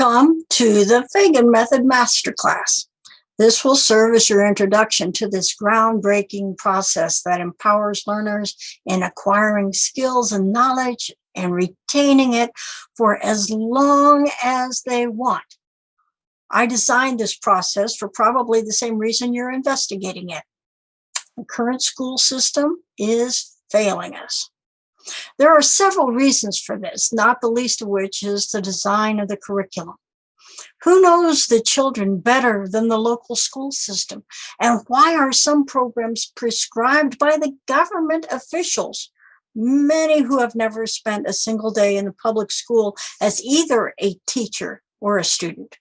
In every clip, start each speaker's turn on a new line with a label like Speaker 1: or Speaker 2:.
Speaker 1: Welcome to the Fegan Method Master Class. This will serve as your introduction to this groundbreaking process that empowers learners in acquiring skills and knowledge and retaining it for as long as they want. I designed this process for probably the same reason you're investigating it. The current school system is failing us. There are several reasons for this, not the least of which is the design of the curriculum. Who knows the children better than the local school system? And why are some programs prescribed by the government officials, many who have never spent a single day in the public school as either a teacher or a student?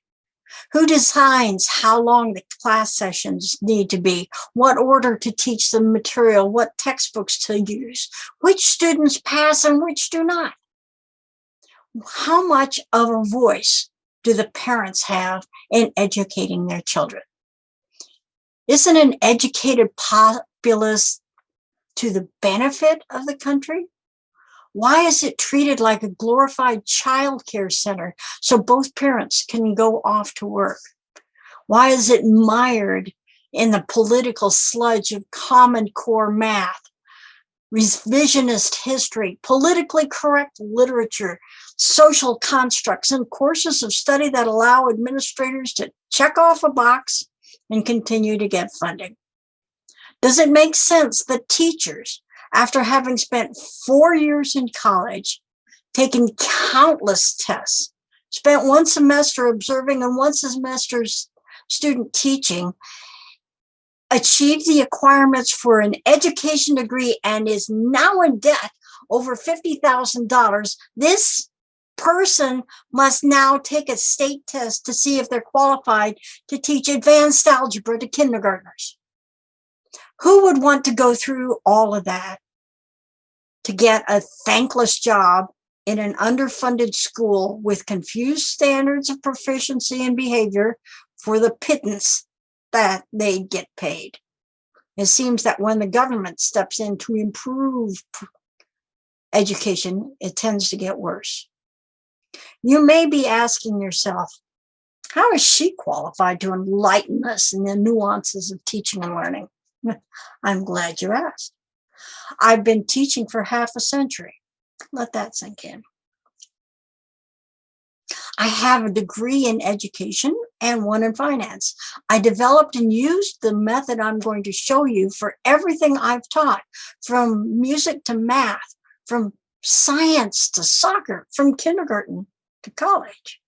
Speaker 1: Who designs how long the class sessions need to be, what order to teach the material, what textbooks to use, which students pass and which do not? How much of a voice do the parents have in educating their children? Isn't an educated populace to the benefit of the country? Why is it treated like a glorified child care center so both parents can go off to work? Why is it mired in the political sludge of Common Core math, revisionist history, politically correct literature, social constructs, and courses of study that allow administrators to check off a box and continue to get funding? Does it make sense that teachers, after having spent 4 years in college, taken countless tests, spent one semester observing and one semester student teaching, achieved the requirements for an education degree and is now in debt over $50,000, this person must now take a state test to see if they're qualified to teach advanced algebra to kindergartners? Who would want to go through all of that to get a thankless job in an underfunded school with confused standards of proficiency and behavior for the pittance that they get paid? It seems that when the government steps in to improve education, it tends to get worse. You may be asking yourself, how is she qualified to enlighten us in the nuances of teaching and learning? I'm glad you asked. I've been teaching for half a century. Let that sink in. I have a degree in education and one in finance. I developed and used the method I'm going to show you for everything I've taught, from music to math, from science to soccer, from kindergarten to college.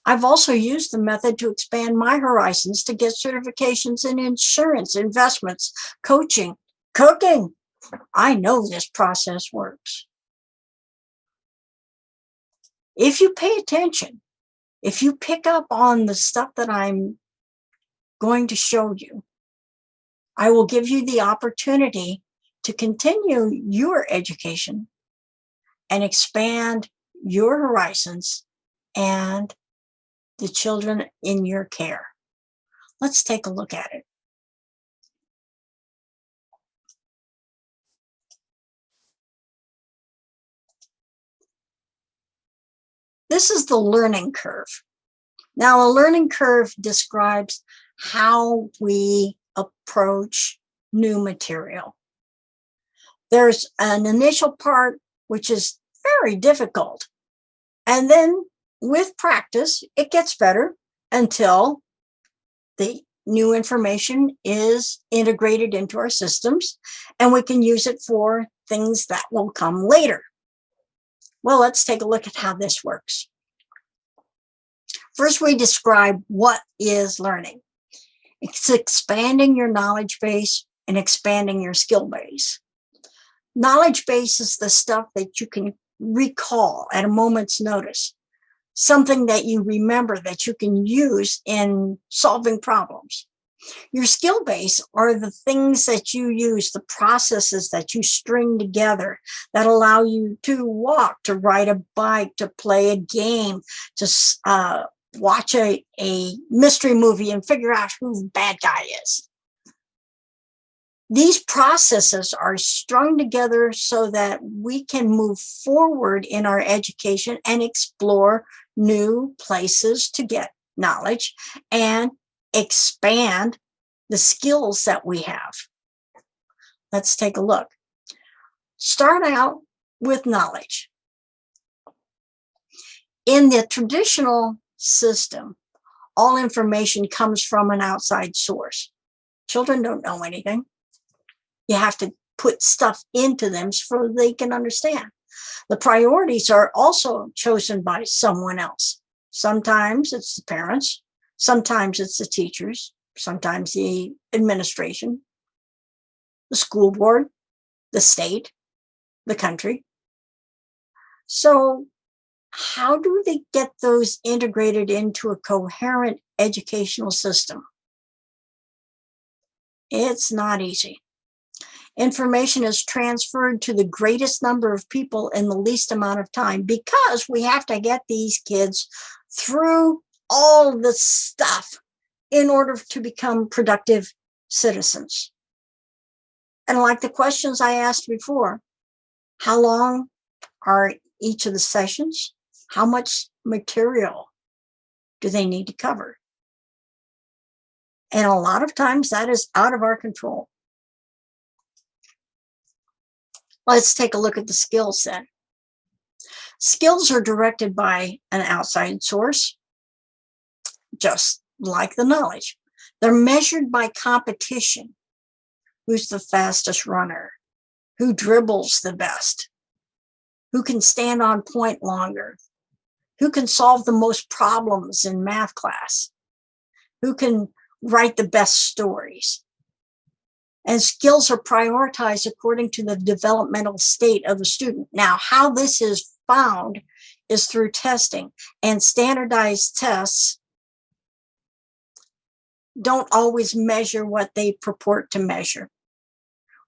Speaker 1: I've also used the method to expand my horizons to get certifications in insurance, investments, coaching, cooking. I know this process works. If you pay attention, if you pick up on the stuff that I'm going to show you, I will give you the opportunity to continue your education and expand your horizons and the children in your care. Let's take a look at it. This is the learning curve. Now, a learning curve describes how we approach new material. There's an initial part which is very difficult. And then with practice, it gets better until the new information is integrated into our systems and we can use it for things that will come later. Well, let's take a look at how this works. First, we describe what is learning. It's expanding your knowledge base and expanding your skill base. Knowledge base is the stuff that you can recall at a moment's notice, something that you remember that you can use in solving problems. Your skill base are the things that you use, the processes that you string together that allow you to walk, to ride a bike, to play a game, to watch a mystery movie and figure out who the bad guy is. These processes are strung together so that we can move forward in our education and explore new places to get knowledge and expand the skills that we have. Let's take a look. Start out with knowledge. In the traditional system, all information comes from an outside source. Children don't know anything. You have to put stuff into them so they can understand. The priorities are also chosen by someone else. Sometimes it's the parents, sometimes it's the teachers, sometimes the administration, the school board, the state, the country. So how do they get those integrated into a coherent educational system? It's not easy. Information is transferred to the greatest number of people in the least amount of time because we have to get these kids through all the stuff in order to become productive citizens. And like the questions I asked before, how long are each of the sessions? How much material do they need to cover? And a lot of times that is out of our control. Let's take a look at the skills then. Skills are directed by an outside source, just like the knowledge. They're measured by competition. Who's the fastest runner? Who dribbles the best? Who can stand on point longer? Who can solve the most problems in math class? Who can write the best stories? And skills are prioritized according to the developmental state of the student. Now, how this is found is through testing, and standardized tests don't always measure what they purport to measure.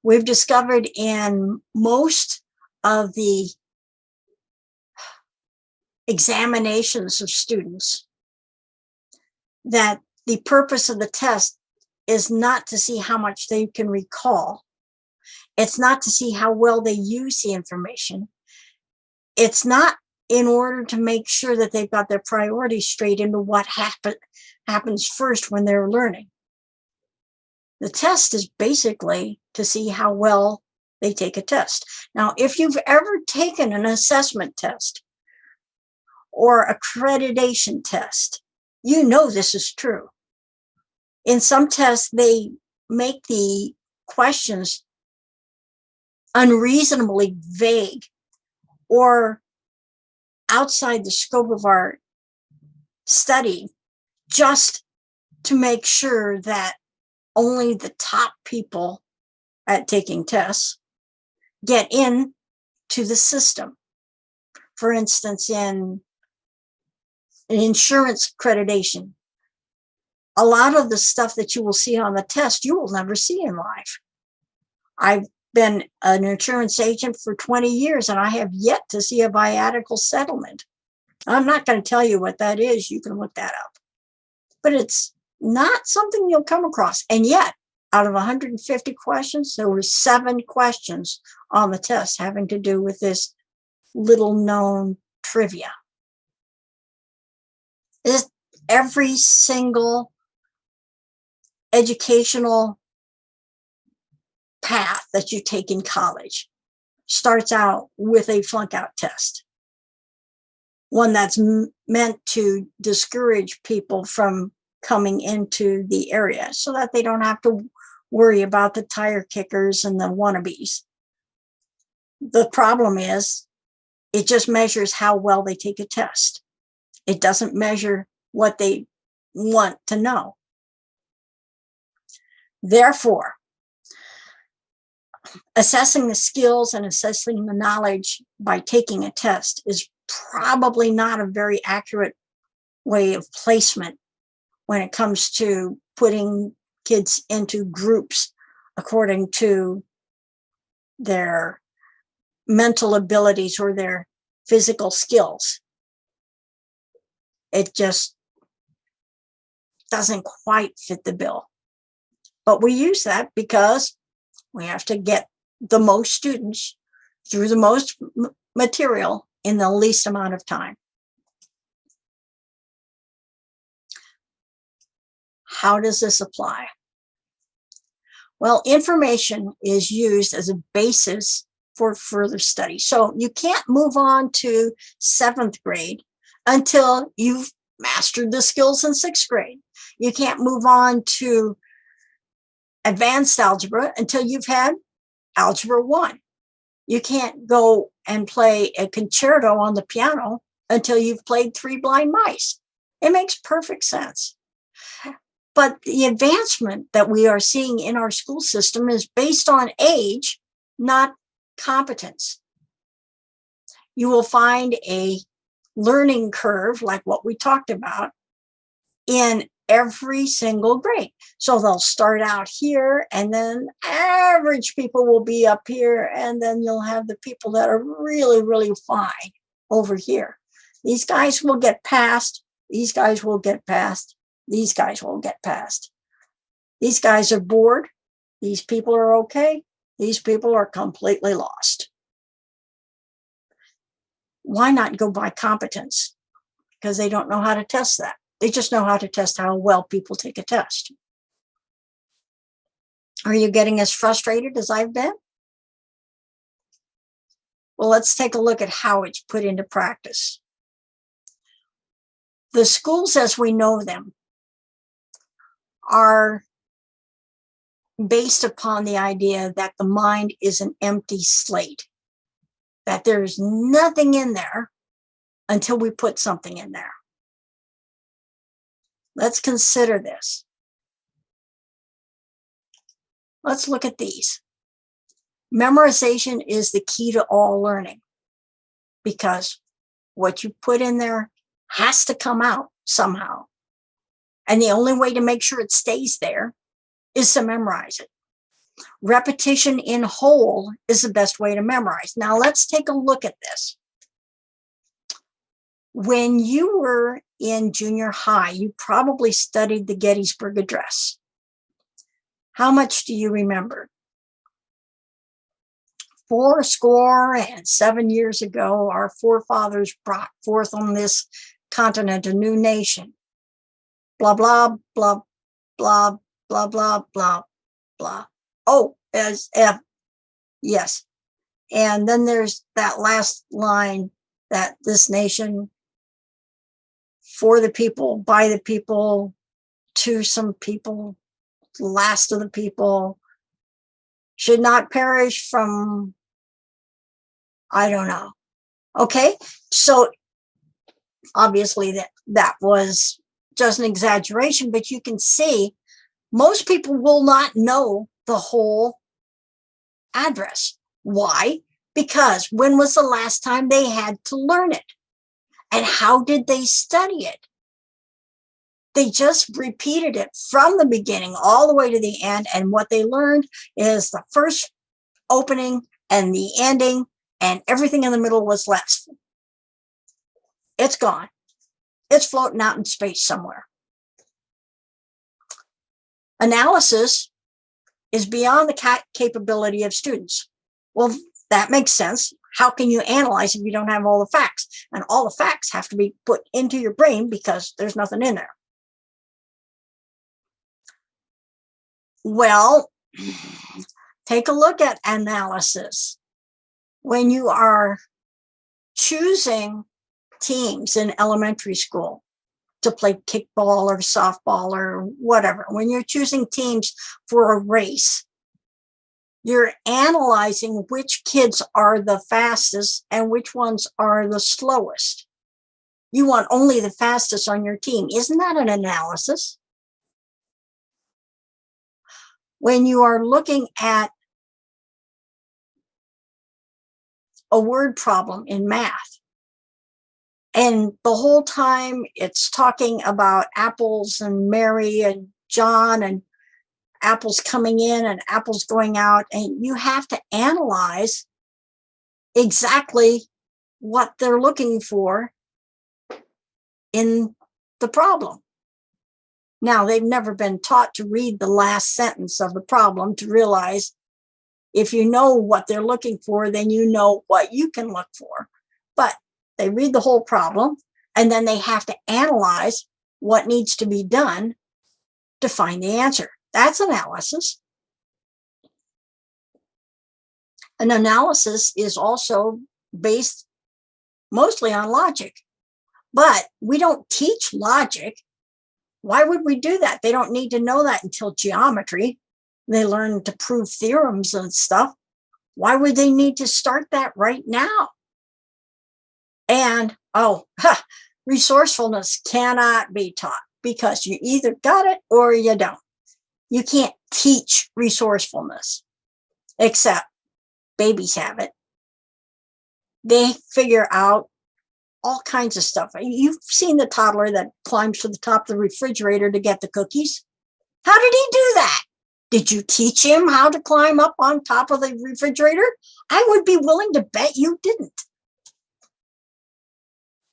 Speaker 1: We've discovered in most of the examinations of students that the purpose of the test is not to see how much they can recall. It's not to see how well they use the information. It's not in order to make sure that they've got their priorities straight into what happens first when they're learning. The test is basically to see how well they take a test. Now, if you've ever taken an assessment test or accreditation test, you know this is true. In some tests, they make the questions unreasonably vague or outside the scope of our study just to make sure that only the top people at taking tests get in to the system. For instance, in an insurance accreditation, a lot of the stuff that you will see on the test, you will never see in life. I've been an insurance agent for 20 years, and I have yet to see a viatical settlement. I'm not going to tell you what that is. You can look that up. But it's not something you'll come across. And yet, out of 150 questions, there were 7 questions on the test having to do with this little known trivia. Every single educational path that you take in college starts out with a flunk out test, one that's meant to discourage people from coming into the area so that they don't have to worry about the tire kickers and the wannabes. The problem is it just measures how well they take a test. It doesn't measure what they want to know. Therefore, assessing the skills and assessing the knowledge by taking a test is probably not a very accurate way of placement when it comes to putting kids into groups according to their mental abilities or their physical skills. It just doesn't quite fit the bill. But we use that because We have to get the most students through the most material in the least amount of time. How does this apply? Well, information is used as a basis for further study. So you can't move on to 7th grade until you've mastered the skills in 6th grade. You can't move on to advanced algebra until you've had algebra 1. You can't go and play a concerto on the piano until you've played 3 Blind Mice. It makes perfect sense. But the advancement that we are seeing in our school system is based on age, not competence. You will find a learning curve like what we talked about in every single grade. So they'll start out here, and then average people will be up here, and then you'll have the people that are really, really fine over here. These guys will get past, these guys will get past, these guys will get past. These guys are bored, these people are okay, these people are completely lost. Why not go by competence? Because they don't know how to test that. They just know how to test how well people take a test. Are you getting as frustrated as I've been? Well, let's take a look at how it's put into practice. The schools as we know them are based upon the idea that the mind is an empty slate, that there's nothing in there until we put something in there. Let's consider this. Let's look at these. Memorization is the key to all learning because what you put in there has to come out somehow. And the only way to make sure it stays there is to memorize it. Repetition in whole is the best way to memorize. Now let's take a look at this. When you were in junior high, you probably studied the Gettysburg Address. How much do you remember? 407 years ago, our forefathers brought forth on this continent a new nation. Blah, blah, blah, blah, blah, blah, blah, blah. Oh, as F, yes. And then there's that last line that this nation, for the people, by the people, to some people, last of the people, should not perish from, I don't know. Okay, so obviously that was just an exaggeration, but you can see most people will not know the whole address. Why? Because when was the last time they had to learn it? And how did they study it? They just repeated it from the beginning all the way to the end. And what they learned is the first opening and the ending, and everything in the middle was less. It's gone. It's floating out in space somewhere. Analysis is beyond the capability of students. Well, that makes sense. How can you analyze if you don't have all the facts? And all the facts have to be put into your brain because there's nothing in there. Well, take a look at analysis. When you are choosing teams in elementary school to play kickball or softball or whatever, when you're choosing teams for a race, you're analyzing which kids are the fastest and which ones are the slowest. You want only the fastest on your team. Isn't that an analysis? When you are looking at a word problem in math, and the whole time it's talking about apples and Mary and John and apples coming in and apples going out, and you have to analyze exactly what they're looking for in the problem. Now, they've never been taught to read the last sentence of the problem to realize If you know what they're looking for, then you know what you can look for. But they read the whole problem, and then they have to analyze what needs to be done to find the answer. That's analysis. An analysis is also based mostly on logic, but we don't teach logic. Why would we do that? They don't need to know that until geometry. They learn to prove theorems and stuff. Why would they need to start that right now? And, resourcefulness cannot be taught because you either got it or you don't. You can't teach resourcefulness, except babies have it. They figure out all kinds of stuff. You've seen the toddler that climbs to the top of the refrigerator to get the cookies. How did he do that? Did you teach him how to climb up on top of the refrigerator? I would be willing to bet you didn't.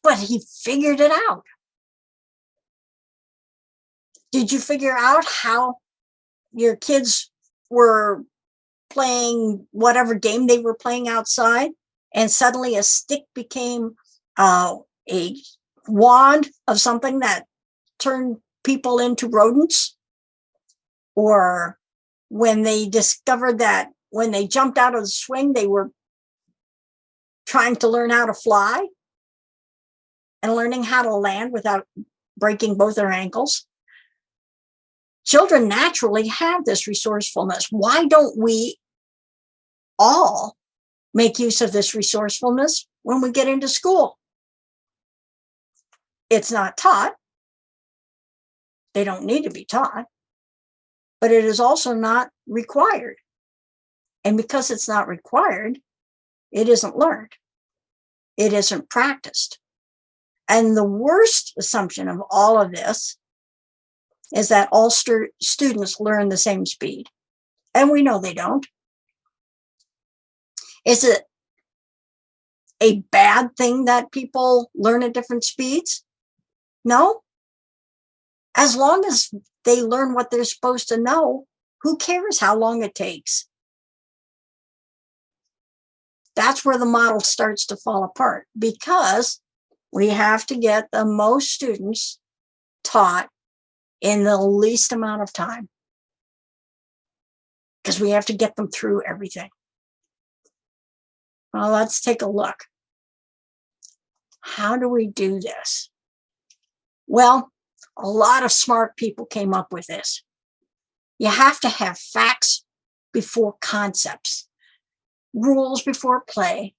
Speaker 1: But he figured it out. Did you figure out how your kids were playing whatever game they were playing outside, and suddenly a stick became a wand of something that turned people into rodents? Or when they discovered that when they jumped out of the swing, they were trying to learn how to fly and learning how to land without breaking both their ankles. Children naturally have this resourcefulness. Why don't we all make use of this resourcefulness when we get into school? It's not taught. They don't need to be taught, but it is also not required. And because it's not required, it isn't learned. It isn't practiced. And the worst assumption of all of this is that all students learn the same speed. And we know they don't. Is it a bad thing that people learn at different speeds? No. As long as they learn what they're supposed to know, who cares how long it takes? That's where the model starts to fall apart, because we have to get the most students taught in the least amount of time, because we have to get them through everything. Well, let's take a look. How do we do this? Well, a lot of smart people came up with this. You have to have facts before concepts, rules before play,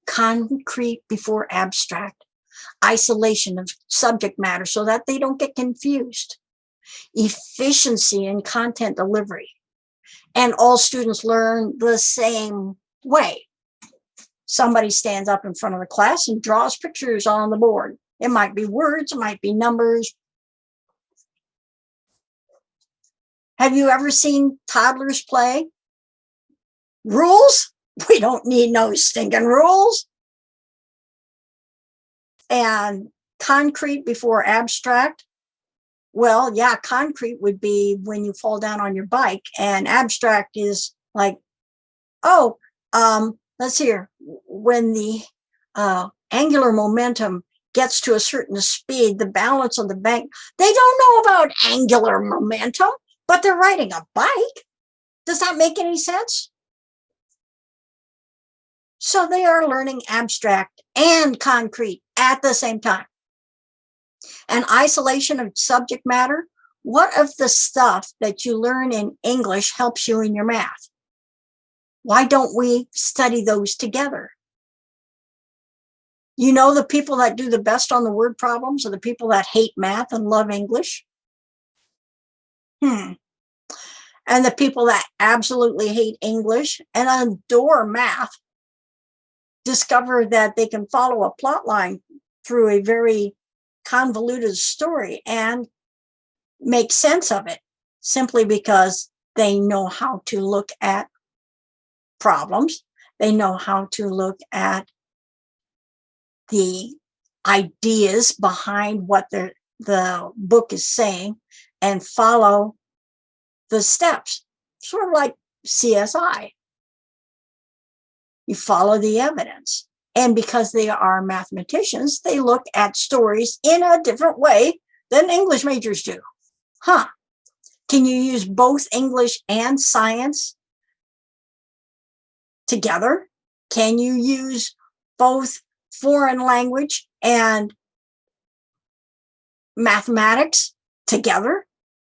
Speaker 1: concrete before abstract, isolation of subject matter so that they don't get confused, efficiency in content delivery, and all students learn the same way. Somebody stands up in front of the class and draws pictures on the board. It might be words, it might be numbers. Have you ever seen toddlers play? Rules? We don't need no stinking rules. And concrete before abstract? Well, yeah, concrete would be when you fall down on your bike, and abstract is like, let's hear, when the angular momentum gets to a certain speed, the balance on the bank, they don't know about angular momentum, but they're riding a bike. Does that make any sense? So they are learning abstract and concrete at the same time. And isolation of subject matter, what of the stuff that you learn in English helps you in your math? Why don't we study those together? You know, the people that do the best on the word problems are the people that hate math and love English. And the people that absolutely hate English and adore math discover that they can follow a plot line through a very convoluted story and make sense of it simply because they know how to look at problems. They know how to look at the ideas behind what the book is saying and follow the steps, sort of like CSI. You follow the evidence. And because they are mathematicians, they look at stories in a different way than English majors do. Huh. Can you use both English and science together? Can you use both foreign language and mathematics together?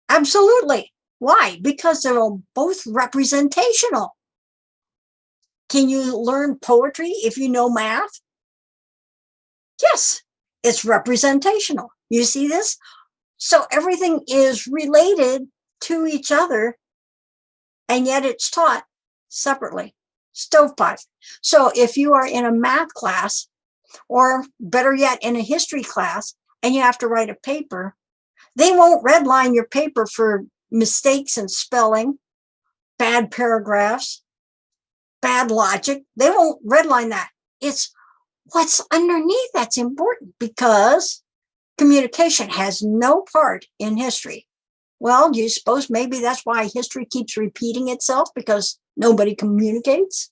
Speaker 1: Absolutely. Why? Because they're both representational. Can you learn poetry if you know math? Yes, it's representational. You see this? So everything is related to each other, and yet it's taught separately. Stovepipe. So if you are in a math class, or better yet, in a history class, and you have to write a paper, they won't redline your paper for mistakes in spelling, bad paragraphs, bad logic. They won't redline that. It's what's underneath that's important, because communication has no part in history. Well, do you suppose maybe that's why history keeps repeating itself, because nobody communicates?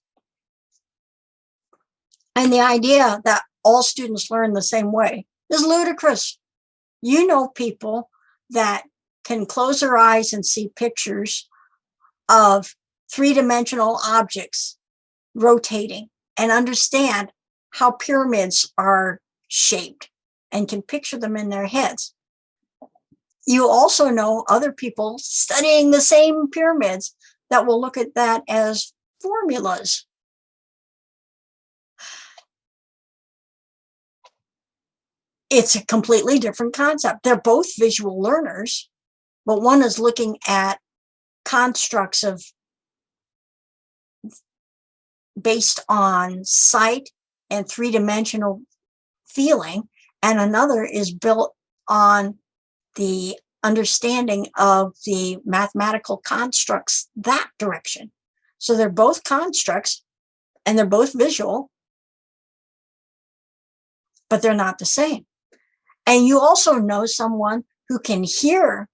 Speaker 1: And the idea that all students learn the same way is ludicrous. You know people that can close their eyes and see pictures of three-dimensional objects rotating and understand how pyramids are shaped and can picture them in their heads. You also know other people studying the same pyramids that will look at that as formulas. It's a completely different concept. They're both visual learners, but one is looking at constructs of based on sight and three-dimensional feeling, and another is built on the understanding of the mathematical constructs that direction. So they're both constructs and they're both visual, but they're not the same. And you also know someone who can hear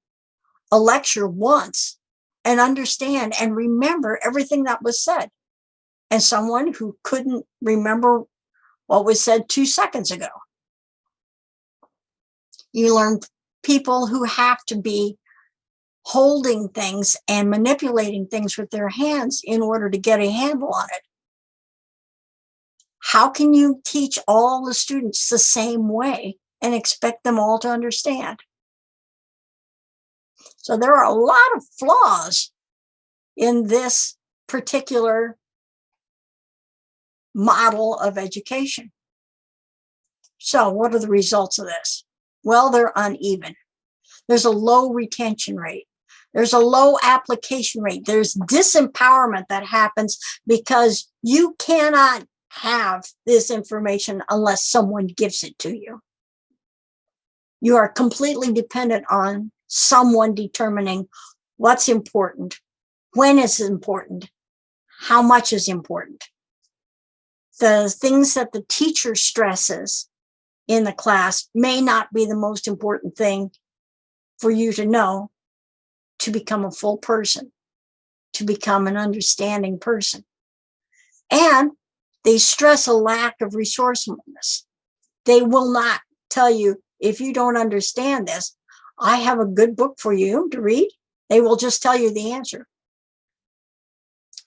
Speaker 1: a lecture once and understand and remember everything that was said, and someone who couldn't remember what was said 2 seconds ago. You learn people who have to be holding things and manipulating things with their hands in order to get a handle on it. How can you teach all the students the same way and expect them all to understand? So there are a lot of flaws in this particular model of education. So what are the results of this? Well, they're uneven. There's a low retention rate. There's a low application rate. There's disempowerment that happens because you cannot have this information unless someone gives it to you. You are completely dependent on someone determining what's important, when it's important, how much is important. The things that the teacher stresses in the class may not be the most important thing for you to know to become a full person, to become an understanding person. And they stress a lack of resourcefulness. They will not tell you, if you don't understand this, I have a good book for you to read. They will just tell you the answer.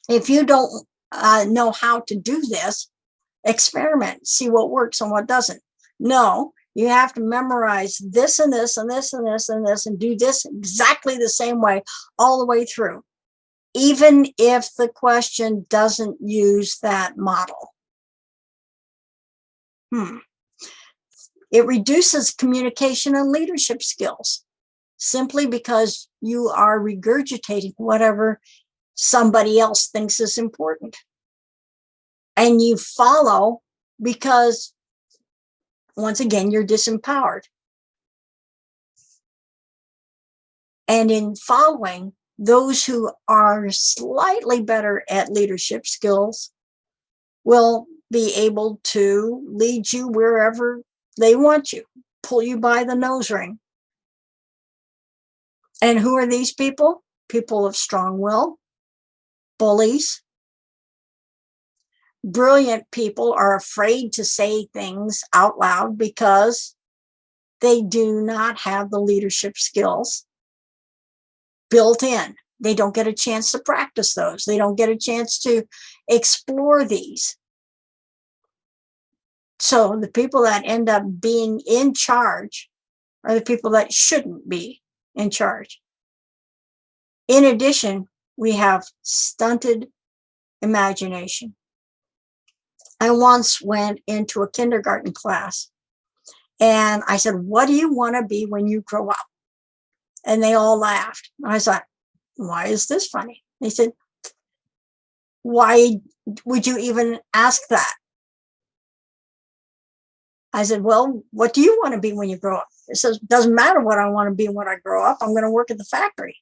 Speaker 1: If you don't know how to do this, experiment, see what works and what doesn't. No, you have to memorize this and this and this and this and this and do this exactly the same way all the way through, even if the question doesn't use that model. It reduces communication and leadership skills simply because you are regurgitating whatever somebody else thinks is important. And you follow because, once again, you're disempowered. And in following, those who are slightly better at leadership skills will be able to lead you wherever they want you, pull you by the nose ring. And who are these people? People of strong will, bullies, Brilliant people are afraid to say things out loud because they do not have the leadership skills built in. They don't get a chance to practice those. They don't get a chance to explore these. So the people that end up being in charge are the people that shouldn't be in charge. In addition, we have stunted imagination. I once went into a kindergarten class and I said, "What do you want to be when you grow up?" And they all laughed. I thought, "Why is this funny?" They said, "Why would you even ask that?" I said, "Well, what do you want to be when you grow up?" It says, "Doesn't matter what I want to be when I grow up. I'm going to work at the factory."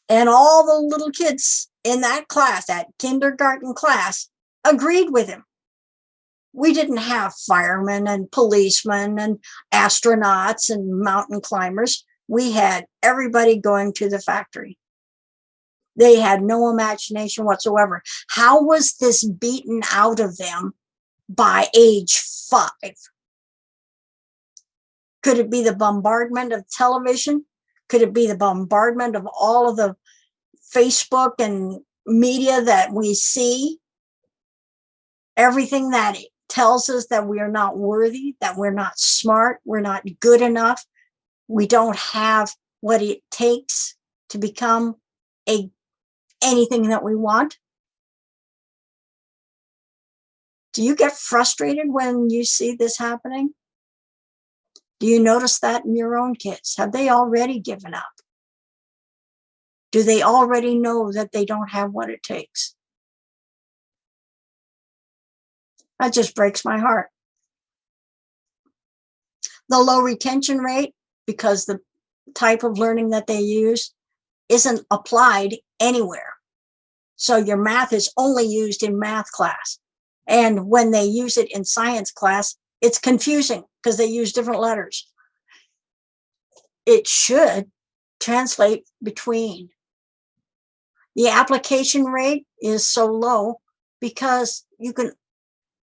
Speaker 1: And all the little kids in that class, that kindergarten class, agreed with him. We didn't have firemen and policemen and astronauts and mountain climbers. We had everybody going to the factory. They had no imagination whatsoever. How was this beaten out of them by age 5? Could it be the bombardment of television? Could it be the bombardment of all of the Facebook and media that we see? Everything that tells us that we are not worthy, that we're not smart, we're not good enough, we don't have what it takes to become anything that we want. Do you get frustrated when you see this happening? Do you notice that in your own kids? Have they already given up? Do they already know that they don't have what it takes? That just breaks my heart. The low retention rate, because the type of learning that they use isn't applied anywhere. So your math is only used in math class. And when they use it in science class, it's confusing because they use different letters. It should translate between. The application rate is so low because you can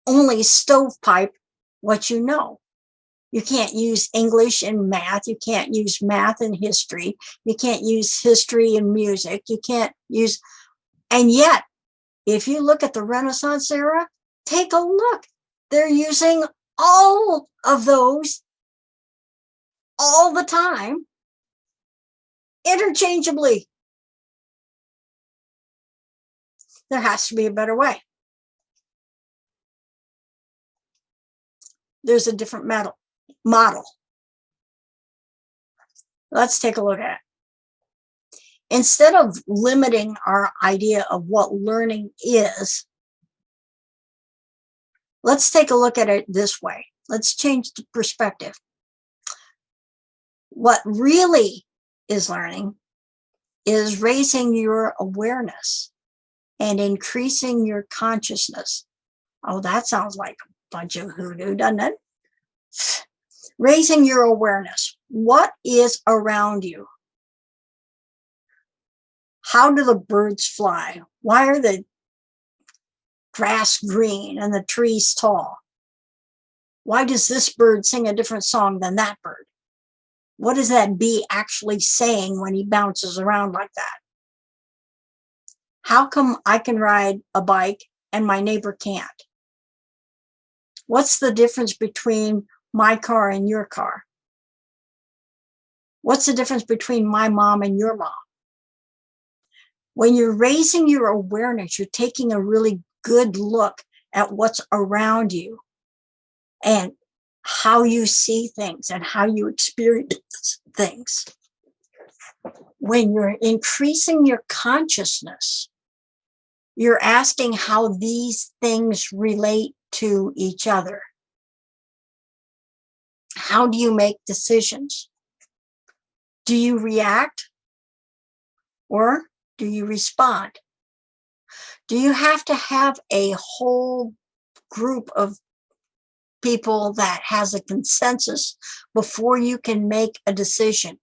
Speaker 1: only stovepipe what you know. You can't use English and math. You can't use math and history. You can't use history and music. You can't use, and yet, if you look at the Renaissance era, take a look. They're using all of those all the time, interchangeably. There has to be a better way. There's a different model. Let's take a look at it. Instead of limiting our idea of what learning is, let's take a look at it this way. Let's change the perspective. What really is learning is raising your awareness and increasing your consciousness. Oh, that sounds like a bunch of hoodoo, doesn't it? Raising your awareness. What is around you? How do the birds fly? Why are the grass green and the trees tall? Why does this bird sing a different song than that bird? What is that bee actually saying when he bounces around like that? How come I can ride a bike and my neighbor can't? What's the difference between my car and your car? What's the difference between my mom and your mom? When you're raising your awareness, you're taking a really good look at what's around you and how you see things and how you experience things. When you're increasing your consciousness, you're asking how these things relate to each other. How do you make decisions? Do you react or do you respond? Do you have to have a whole group of people that has a consensus before you can make a decision?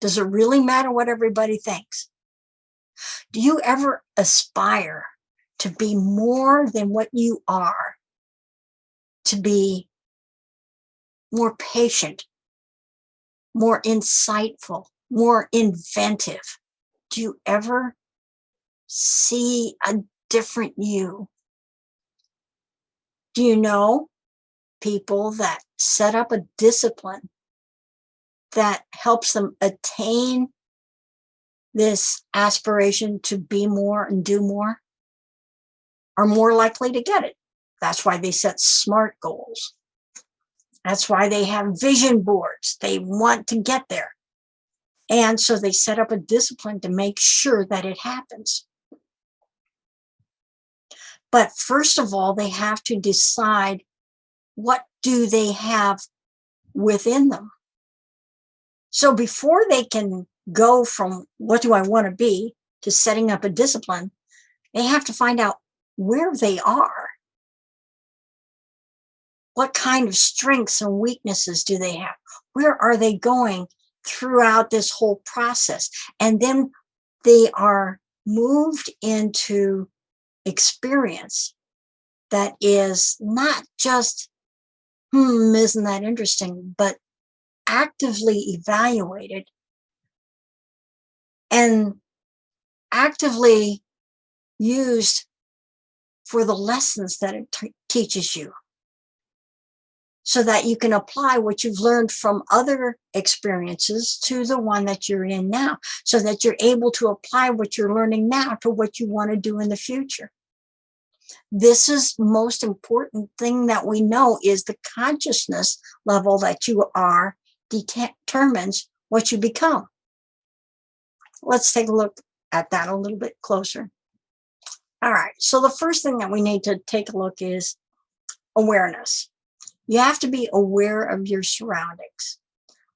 Speaker 1: Does it really matter what everybody thinks? Do you ever aspire to be more than what you are, to be more patient, more insightful, more inventive? Do you ever see a different you? Do you know people that set up a discipline that helps them attain this aspiration to be more and do more are more likely to get it? That's why they set SMART goals. That's why they have vision boards. They want to get there. And so they set up a discipline to make sure that it happens. But first of all, they have to decide, what do they have within them? So before they can go from what do I want to be to setting up a discipline, they have to find out where they are. What kind of strengths and weaknesses do they have? Where are they going throughout this whole process? And then they are moved into experience that is not just, isn't that interesting, but actively evaluated and actively used for the lessons that it teaches you, so that you can apply what you've learned from other experiences to the one that you're in now, so that you're able to apply what you're learning now to what you want to do in the future. This is the most important thing that we know, is the consciousness level that you are determines what you become. Let's take a look at that a little bit closer. All right, so the first thing that we need to take a look is awareness. You have to be aware of your surroundings,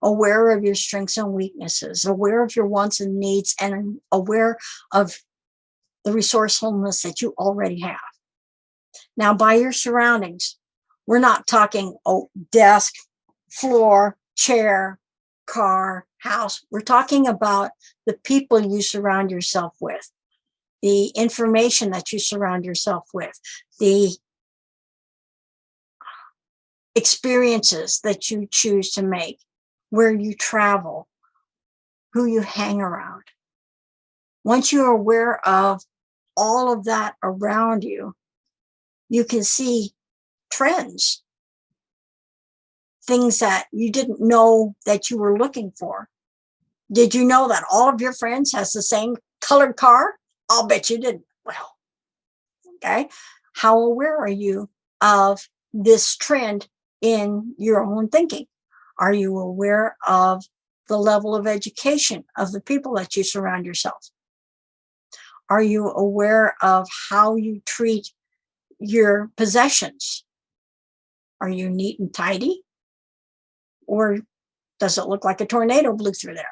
Speaker 1: aware of your strengths and weaknesses, aware of your wants and needs, and aware of the resourcefulness that you already have. Now, by your surroundings, we're not talking desk, floor, chair, car, house. We're talking about the people you surround yourself with, the information that you surround yourself with, the experiences that you choose to make, where you travel, who you hang around. Once you're aware of all of that around you, you can see trends, things that you didn't know that you were looking for. Did you know that all of your friends has the same colored car? I'll bet you didn't. Well, okay. How aware are you of this trend in your own thinking? Are you aware of the level of education of the people that you surround yourself? Are you aware of how you treat your possessions? Are you neat and tidy? Or does it look like a tornado blew through there?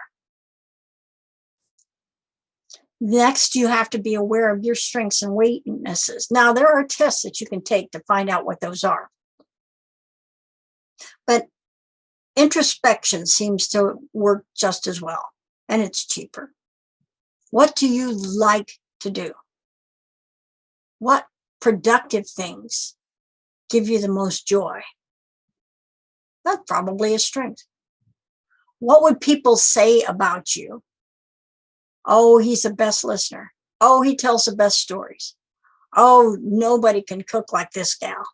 Speaker 1: Next, you have to be aware of your strengths and weaknesses. Now, there are tests that you can take to find out what those are. But introspection seems to work just as well, and it's cheaper. What do you like to do? What productive things give you the most joy? That's probably a strength. What would people say about you? Oh, he's the best listener. Oh, he tells the best stories. Oh, nobody can cook like this gal.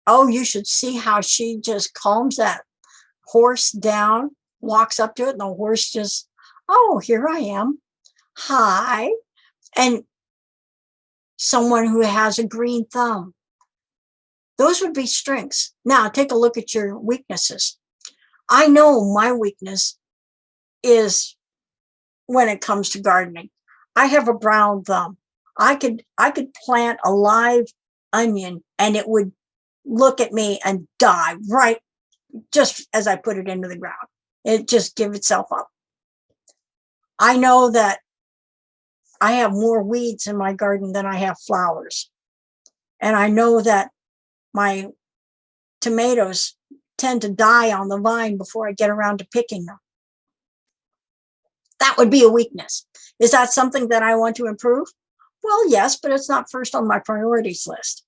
Speaker 1: Oh, you should see how she just calms that horse down, walks up to it, and the horse just, oh, here I am. Hi. And someone who has a green thumb. Those would be strengths. Now, take a look at your weaknesses. I know my weakness is when it comes to gardening. I have a brown thumb. I could plant a live onion and it would look at me and die right just as I put it into the ground. It just give itself up. I know that I have more weeds in my garden than I have flowers. And I know that my tomatoes tend to die on the vine before I get around to picking them. That would be a weakness. Is that something that I want to improve? Well, yes, but it's not first on my priorities list.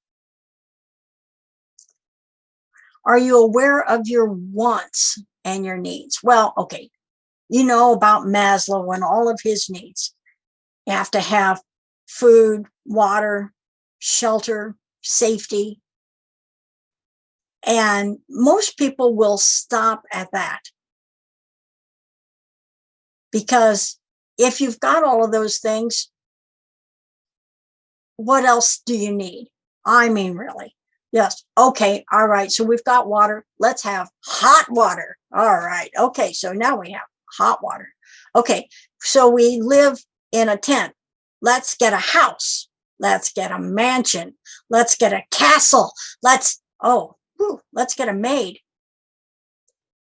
Speaker 1: Are you aware of your wants and your needs? Well, okay. You know about Maslow and all of his needs. You have to have food, water, shelter, safety. And most people will stop at that. Because if you've got all of those things, what else do you need? I mean, really. Yes. Okay. All right. So we've got water. Let's have hot water. All right. Okay. So now we have hot water. Okay. So we live in a tent. Let's get a house. Let's get a mansion. Let's get a castle. Let's get a maid.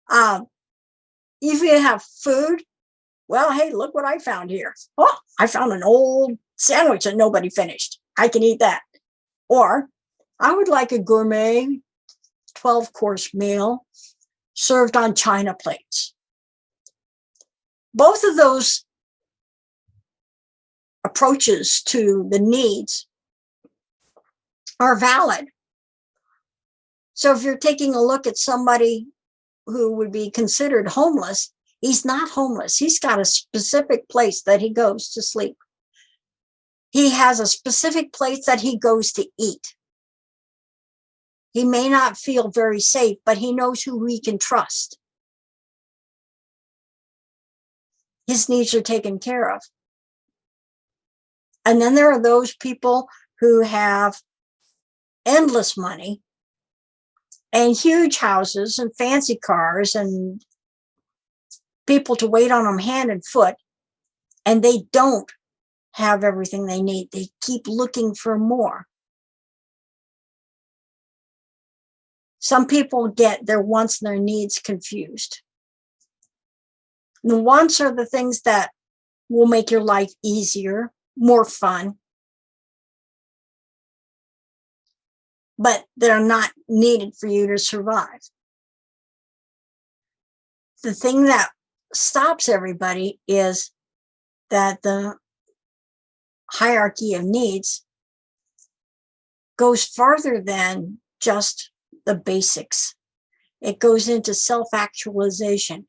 Speaker 1: If you have food, well, hey, look what I found here. Oh, I found an old sandwich that nobody finished. I can eat that. Or I would like a gourmet 12-course meal served on china plates. Both of those approaches to the needs are valid. So if you're taking a look at somebody who would be considered homeless, he's not homeless. He's got a specific place that he goes to sleep. He has a specific place that he goes to eat. He may not feel very safe, but he knows who he can trust. His needs are taken care of. And then there are those people who have endless money and huge houses and fancy cars and people to wait on them hand and foot, and they don't have everything they need. They keep looking for more. Some people get their wants and their needs confused. The wants are the things that will make your life easier, more fun, but they're not needed for you to survive. The thing that stops everybody is that the hierarchy of needs goes farther than just the basics. It goes into self-actualization.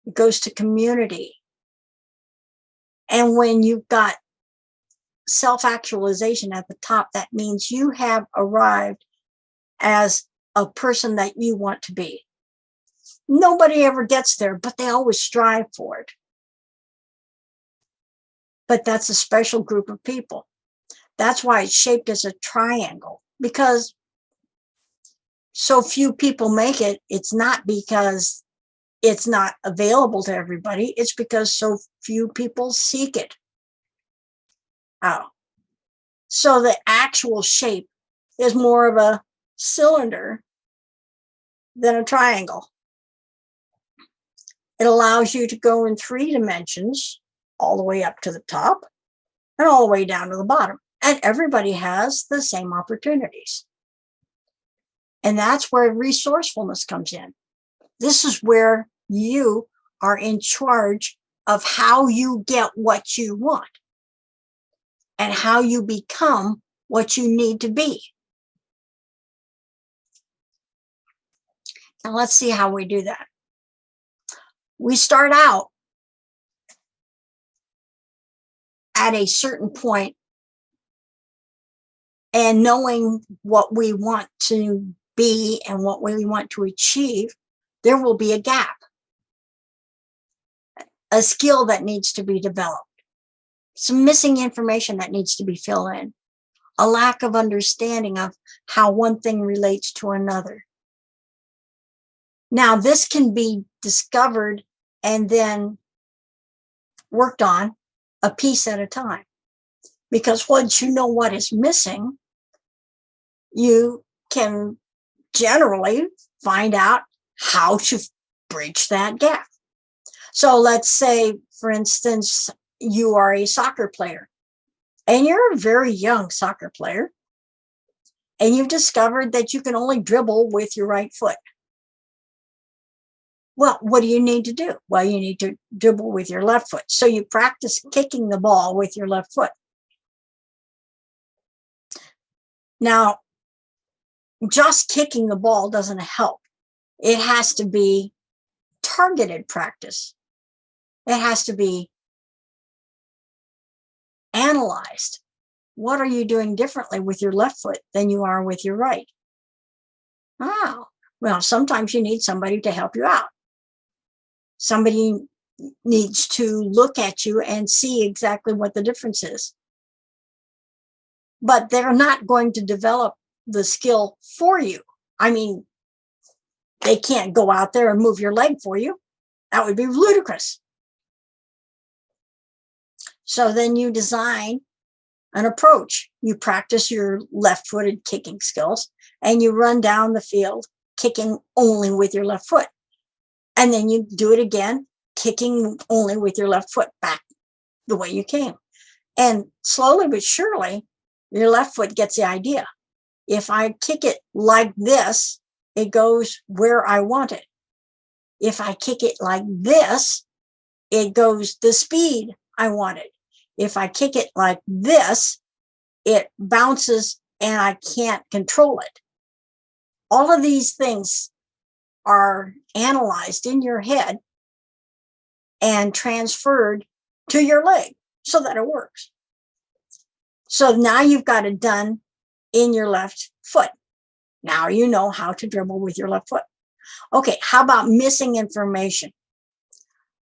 Speaker 1: It goes to community. And when you've got self-actualization at the top, that means you have arrived as a person that you want to be. Nobody ever gets there, but they always strive for it. But that's a special group of people. That's why it's shaped as a triangle, because so few people make it. It's not because it's not available to everybody. It's because so few people seek it. Oh, so the actual shape is more of a cylinder than a triangle. It allows you to go in 3 dimensions, all the way up to the top and all the way down to the bottom. And everybody has the same opportunities. And that's where resourcefulness comes in. This is where you are in charge of how you get what you want and how you become what you need to be. And let's see how we do that. We start out at a certain point, and knowing what we want to be and what we want to achieve, there will be a gap, a skill that needs to be developed, some missing information that needs to be filled in, a lack of understanding of how one thing relates to another. Now, this can be discovered and then worked on a piece at a time, because once you know what is missing, you can generally find out how to bridge that gap. So let's say, for instance, you are a soccer player and you're a very young soccer player, and you've discovered that you can only dribble with your right foot. Well, what do you need to do? Well, you need to dribble with your left foot. So you practice kicking the ball with your left foot. Now, just kicking the ball doesn't help. It has to be targeted practice. It has to be analyzed. What are you doing differently with your left foot than you are with your right? Oh, well, sometimes you need somebody to help you out. Somebody needs to look at you and see exactly what the difference is. But they're not going to develop the skill for you. I mean, they can't go out there and move your leg for you. That would be ludicrous. So then you design an approach. You practice your left-footed kicking skills and you run down the field kicking only with your left foot. And then you do it again, kicking only with your left foot back the way you came. And slowly but surely, your left foot gets the idea. If I kick it like this, it goes where I want it. If I kick it like this, it goes the speed I want it. If I kick it like this, it bounces and I can't control it. All of these things are analyzed in your head and transferred to your leg so that it works. So now you've got it done in your left foot. Now you know how to dribble with your left foot. Okay, how about missing information?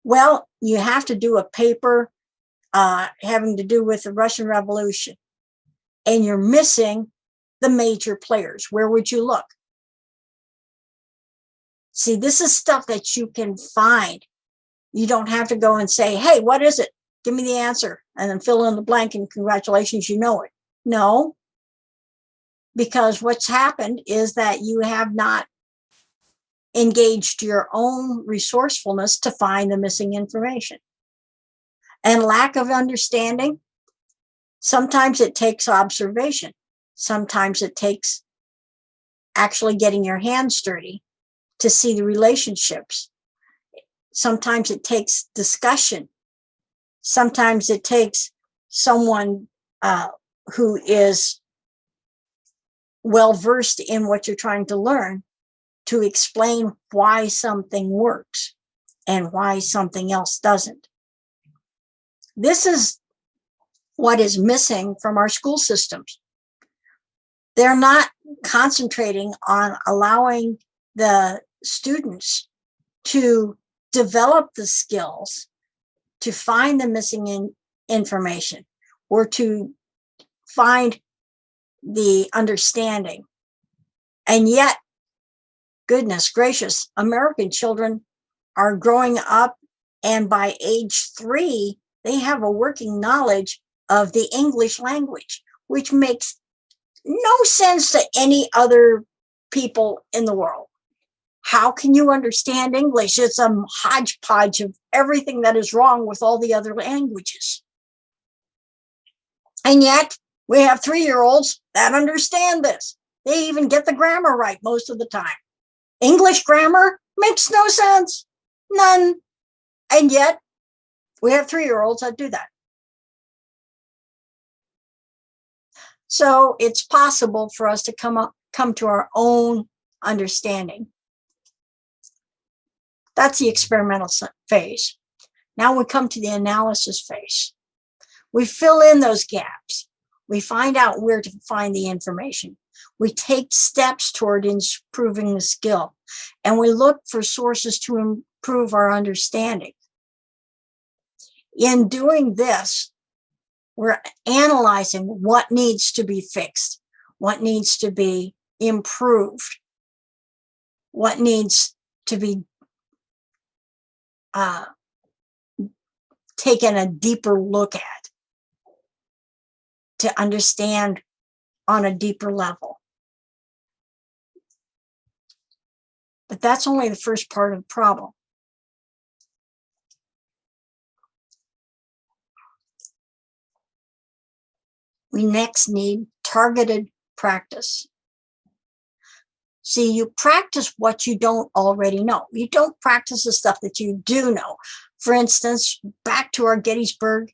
Speaker 1: Well, you have to do a paper having to do with the Russian Revolution, and you're missing the major players. Where would you look? See, this is stuff that you can find. You don't have to go and say, hey, what is it? Give me the answer, and then fill in the blank and congratulations, you know it. No, because what's happened is that you have not engaged your own resourcefulness to find the missing information. And lack of understanding, sometimes it takes observation. Sometimes it takes actually getting your hands dirty to see the relationships. Sometimes it takes discussion. Sometimes it takes someone who is well-versed in what you're trying to learn to explain why something works and why something else doesn't. This is what is missing from our school systems. They're not concentrating on allowing the students to develop the skills to find the missing information or to find the understanding. And yet, goodness gracious, American children are growing up, and by age 3, they have a working knowledge of the English language, which makes no sense to any other people in the world. How can you understand English? It's a hodgepodge of everything that is wrong with all the other languages. And yet, we have 3-year-olds that understand this. They even get the grammar right most of the time. English grammar makes no sense. None. And yet, we have 3-year-olds that do that. So it's possible for us to come to our own understanding. That's the experimental phase. Now we come to the analysis phase. We fill in those gaps. We find out where to find the information. We take steps toward improving the skill, and we look for sources to improve our understanding. In doing this, we're analyzing what needs to be fixed, what needs to be improved, what needs to be taken a deeper look at to understand on a deeper level. But that's only the first part of the problem. We next need targeted practice. See, you practice what you don't already know. You don't practice the stuff that you do know. For instance, back to our Gettysburg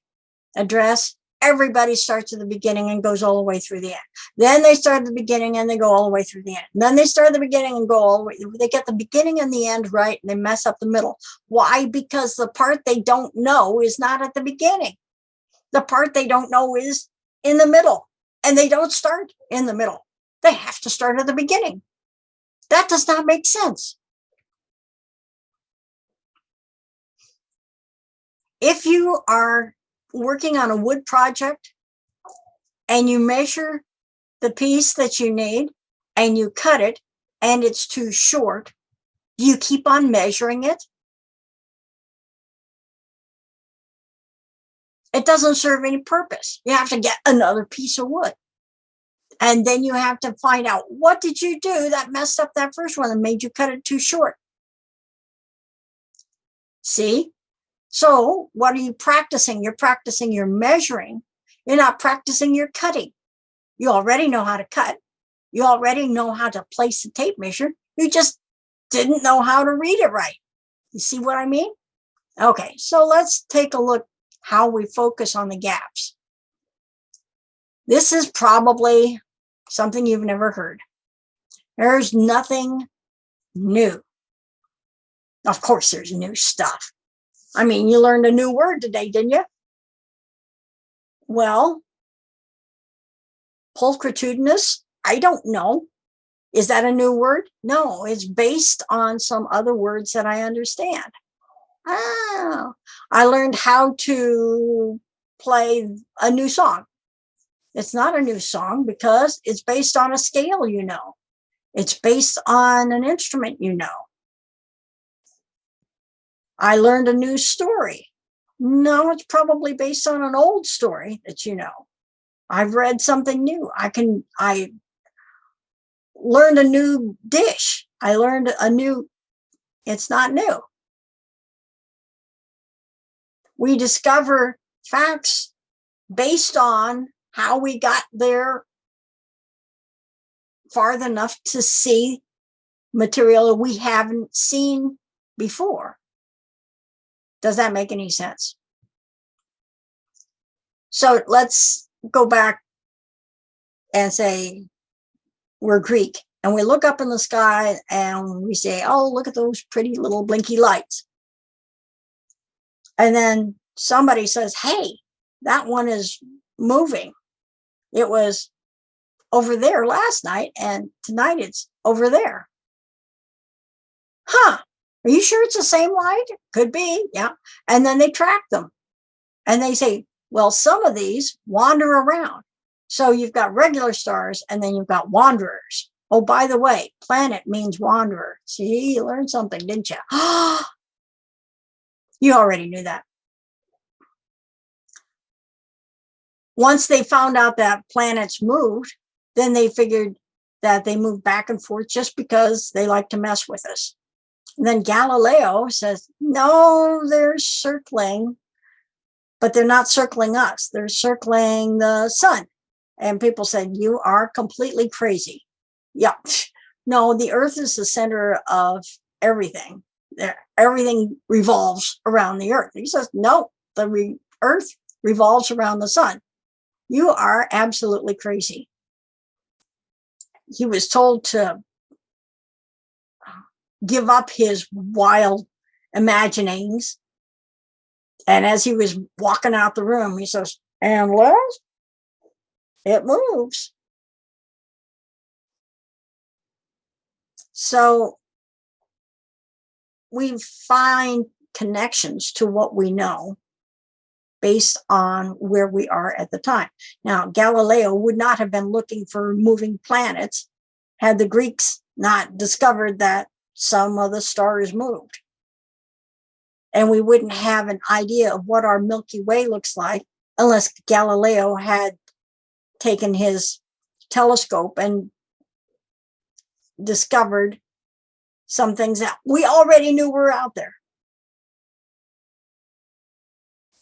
Speaker 1: Address, everybody starts at the beginning and goes all the way through the end. Then they start at the beginning and they go all the way through the end. And then they start at the beginning and go all the way. They get the beginning and the end right, and they mess up the middle. Why? Because the part they don't know is not at the beginning. The part they don't know is in the middle, and they don't start in the middle. They have to start at the beginning. That does not make sense. If you are working on a wood project and you measure the piece that you need and you cut it and it's too short, do you keep on measuring it? It doesn't serve any purpose. You have to get another piece of wood. And then you have to find out, what did you do that messed up that first one and made you cut it too short? See? So what are you practicing? You're practicing your measuring. You're not practicing your cutting. You already know how to cut. You already know how to place the tape measure. You just didn't know how to read it right. You see what I mean? Okay, so let's take a look how we focus on the gaps. This is probably something you've never heard. There's nothing new. Of course, there's new stuff. I mean, you learned a new word today, didn't you? Well, pulchritudinous, I don't know. Is that a new word? No, it's based on some other words that I understand. Oh, I learned how to play a new song. It's not a new song because it's based on a scale, you know. It's based on an instrument, you know. I learned a new story. No, it's probably based on an old story that you know. I've read something new. I learned a new dish. I learned a new, it's not new. We discover facts based on how we got there far enough to see material we haven't seen before. Does that make any sense? So let's go back and say we're Greek, and we look up in the sky and we say, oh, look at those pretty little blinky lights. And then somebody says, hey, that one is moving. It was over there last night, and tonight it's over there. Huh? Are you sure it's the same light? Could be, yeah. And then they track them. And they say, well, some of these wander around. So you've got regular stars, and then you've got wanderers. Oh, by the way, planet means wanderer. See, you learned something, didn't you? You already knew that. Once they found out that planets moved, then they figured that they moved back and forth just because they like to mess with us. And then Galileo says, no, they're circling, but they're not circling us. They're circling the sun. And people said, you are completely crazy. Yeah. No, the earth is the center of everything. Everything revolves around the earth. He says, no, the earth revolves around the sun. You are absolutely crazy. He was told to give up his wild imaginings. And as he was walking out the room, he says, and well, it moves. So we find connections to what we know based on where we are at the time. Now, Galileo would not have been looking for moving planets had the Greeks not discovered that some of the stars moved. And we wouldn't have an idea of what our Milky Way looks like unless Galileo had taken his telescope and discovered some things that we already knew were out there.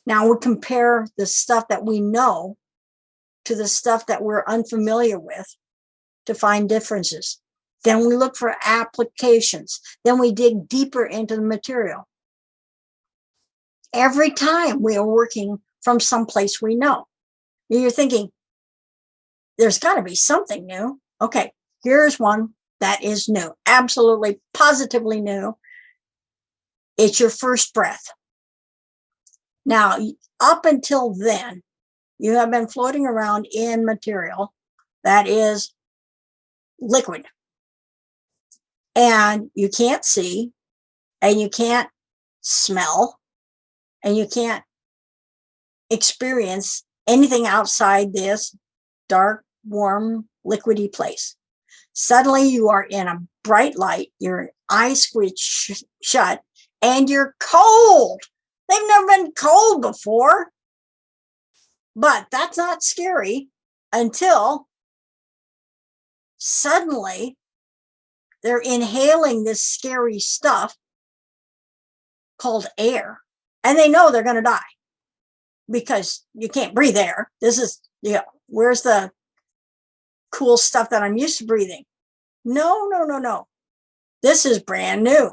Speaker 1: Now we compare the stuff that we know to the stuff that we're unfamiliar with to find differences. Then we look for applications. Then we dig deeper into the material. Every time we are working from someplace we know. You're thinking, there's got to be something new. Okay, here's one that is new, absolutely, positively new. It's your first breath. Now, up until then, you have been floating around in material that is liquid. And you can't see, and you can't smell, and you can't experience anything outside this dark, warm, liquidy place. Suddenly you are in a bright light, your eyes squeeze shut, and you're cold. They've never been cold before. But that's not scary until suddenly they're inhaling this scary stuff called air. And they know they're going to die because you can't breathe air. This is, where's the cool stuff that I'm used to breathing? No. This is brand new.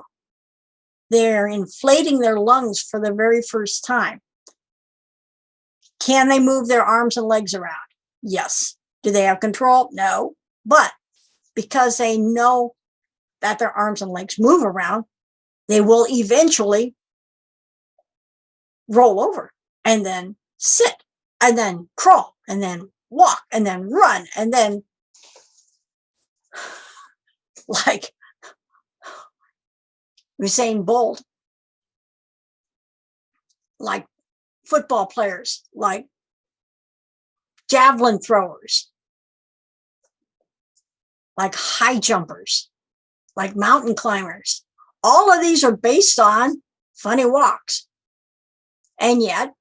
Speaker 1: They're inflating their lungs for the very first time. Can they move their arms and legs around? Yes. Do they have control? No. But because they know that their arms and legs move around, they will eventually roll over and then sit and then crawl and then walk and then run and then, like Usain Bolt, like football players, like javelin throwers, like high jumpers, like mountain climbers. All of these are based on funny walks. And yet,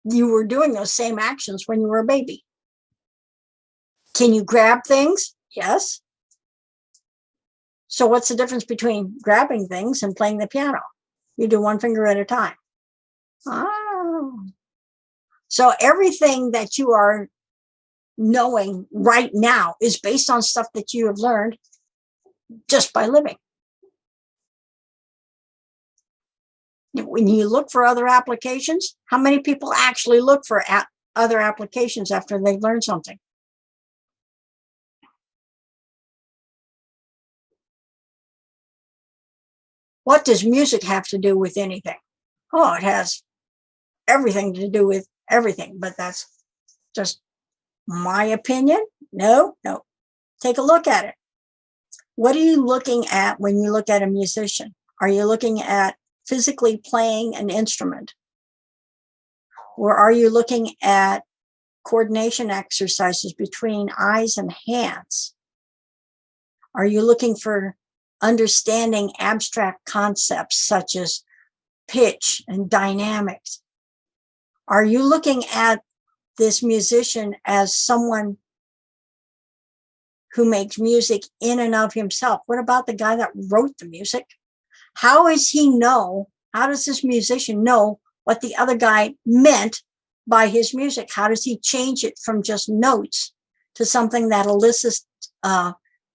Speaker 1: you were doing those same actions when you were a baby. Can you grab things? Yes. So what's the difference between grabbing things and playing the piano? You do one finger at a time. Oh. So everything that you are knowing right now is based on stuff that you have learned just by living. When you look for other applications, how many people actually look for other applications after they've learned something? What does music have to do with anything? Oh, it has everything to do with everything, but that's just my opinion. No. Take a look at it. What are you looking at when you look at a musician? Are you looking at physically playing an instrument? Or are you looking at coordination exercises between eyes and hands? Are you looking for understanding abstract concepts such as pitch and dynamics? Are you looking at this musician as someone who makes music in and of himself? What about the guy that wrote the music? How does this musician know what the other guy meant by his music? How does he change it from just notes to something that elicits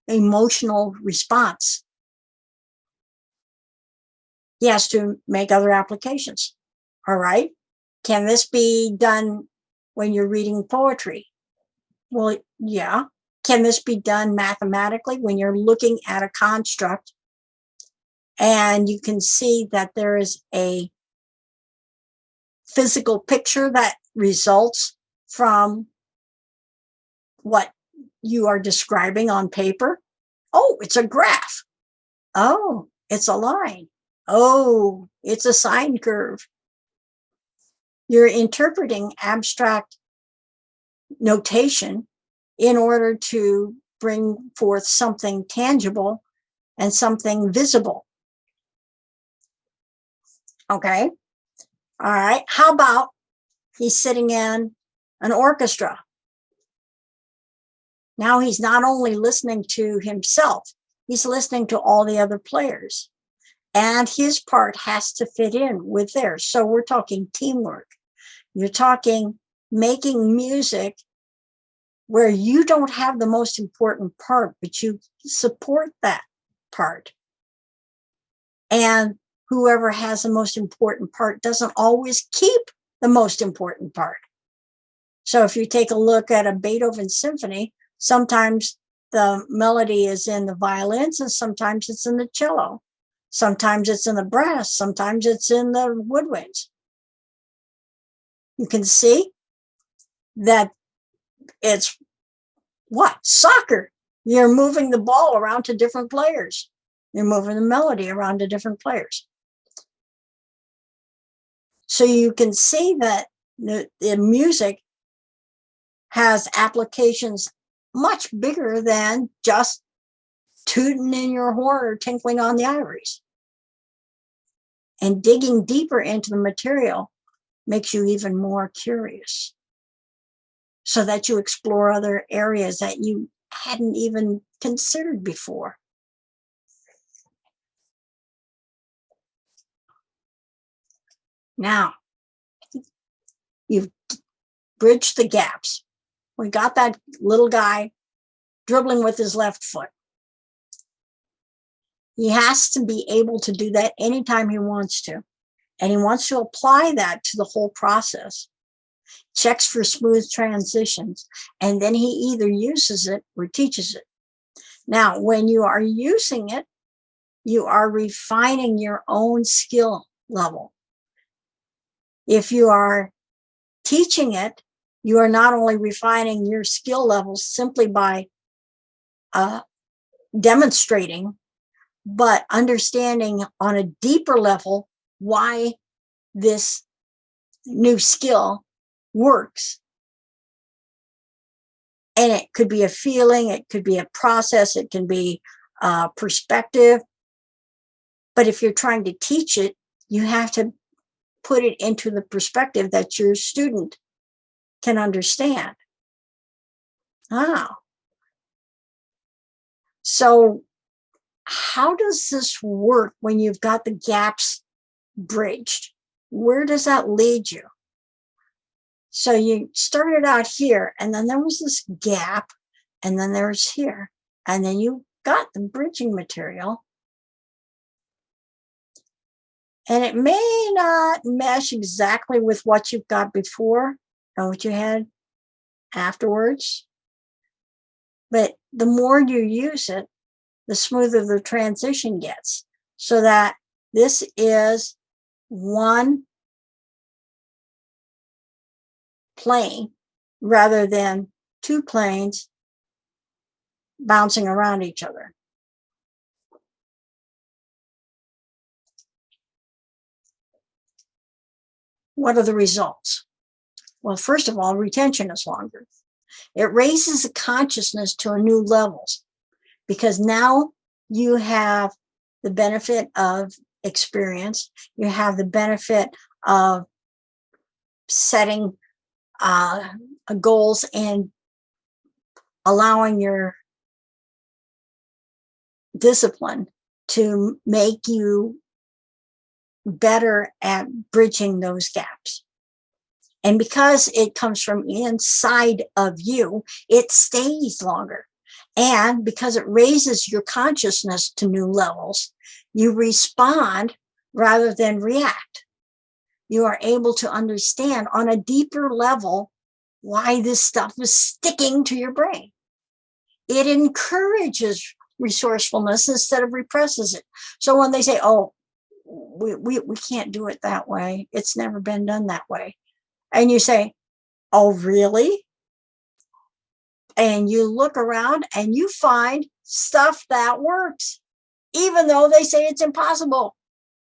Speaker 1: emotional response? He has to make other applications. All right. Can this be done when you're reading poetry? Well, yeah. Can this be done mathematically when you're looking at a construct and you can see that there is a physical picture that results from what you are describing on paper? Oh, it's a graph. Oh, it's a line. Oh, it's a sine curve. You're interpreting abstract notation in order to bring forth something tangible and something visible. Okay. All right. How about he's sitting in an orchestra? Now he's not only listening to himself, he's listening to all the other players. And his part has to fit in with theirs. So we're talking teamwork. You're talking making music where you don't have the most important part, but you support that part. And whoever has the most important part doesn't always keep the most important part. So if you take a look at a Beethoven symphony, sometimes the melody is in the violins and sometimes it's in the cello. Sometimes it's in the brass, sometimes it's in the woodwinds. You can see that it's what? Soccer. You're moving the ball around to different players. You're moving the melody around to different players. So you can see that the music has applications much bigger than just tooting in your horn or tinkling on the ivories. And digging deeper into the material makes you even more curious, so that you explore other areas that you hadn't even considered before. Now, you've bridged the gaps. We got that little guy dribbling with his left foot. He has to be able to do that anytime he wants to. And he wants to apply that to the whole process. Checks for smooth transitions. And then he either uses it or teaches it. Now, when you are using it, you are refining your own skill level. If you are teaching it, you are not only refining your skill levels simply by demonstrating, but understanding on a deeper level why this new skill works. And it could be a feeling, it could be a process, it can be a perspective. But if you're trying to teach it, you have to put it into the perspective that your student can understand. So how does this work when you've got the gaps bridged? Where does that lead you? So you started out here, and then there was this gap, and then there's here, and then you got the bridging material. And it may not mesh exactly with what you've got before and what you had afterwards. But the more you use it, the smoother the transition gets. So that this is one plane rather than two planes bouncing around each other. What are the results? Well, first of all, retention is longer. It raises the consciousness to a new level because now you have the benefit of experience. You have the benefit of setting goals and allowing your discipline to make you better at bridging those gaps. And because it comes from inside of you, it stays longer. And because it raises your consciousness to new levels, you respond rather than react. You are able to understand on a deeper level why this stuff is sticking to your brain. It encourages resourcefulness instead of represses it. So when they say, oh, we can't do it that way, it's never been done that way. And you say, oh, really? And you look around and you find stuff that works, even though they say it's impossible.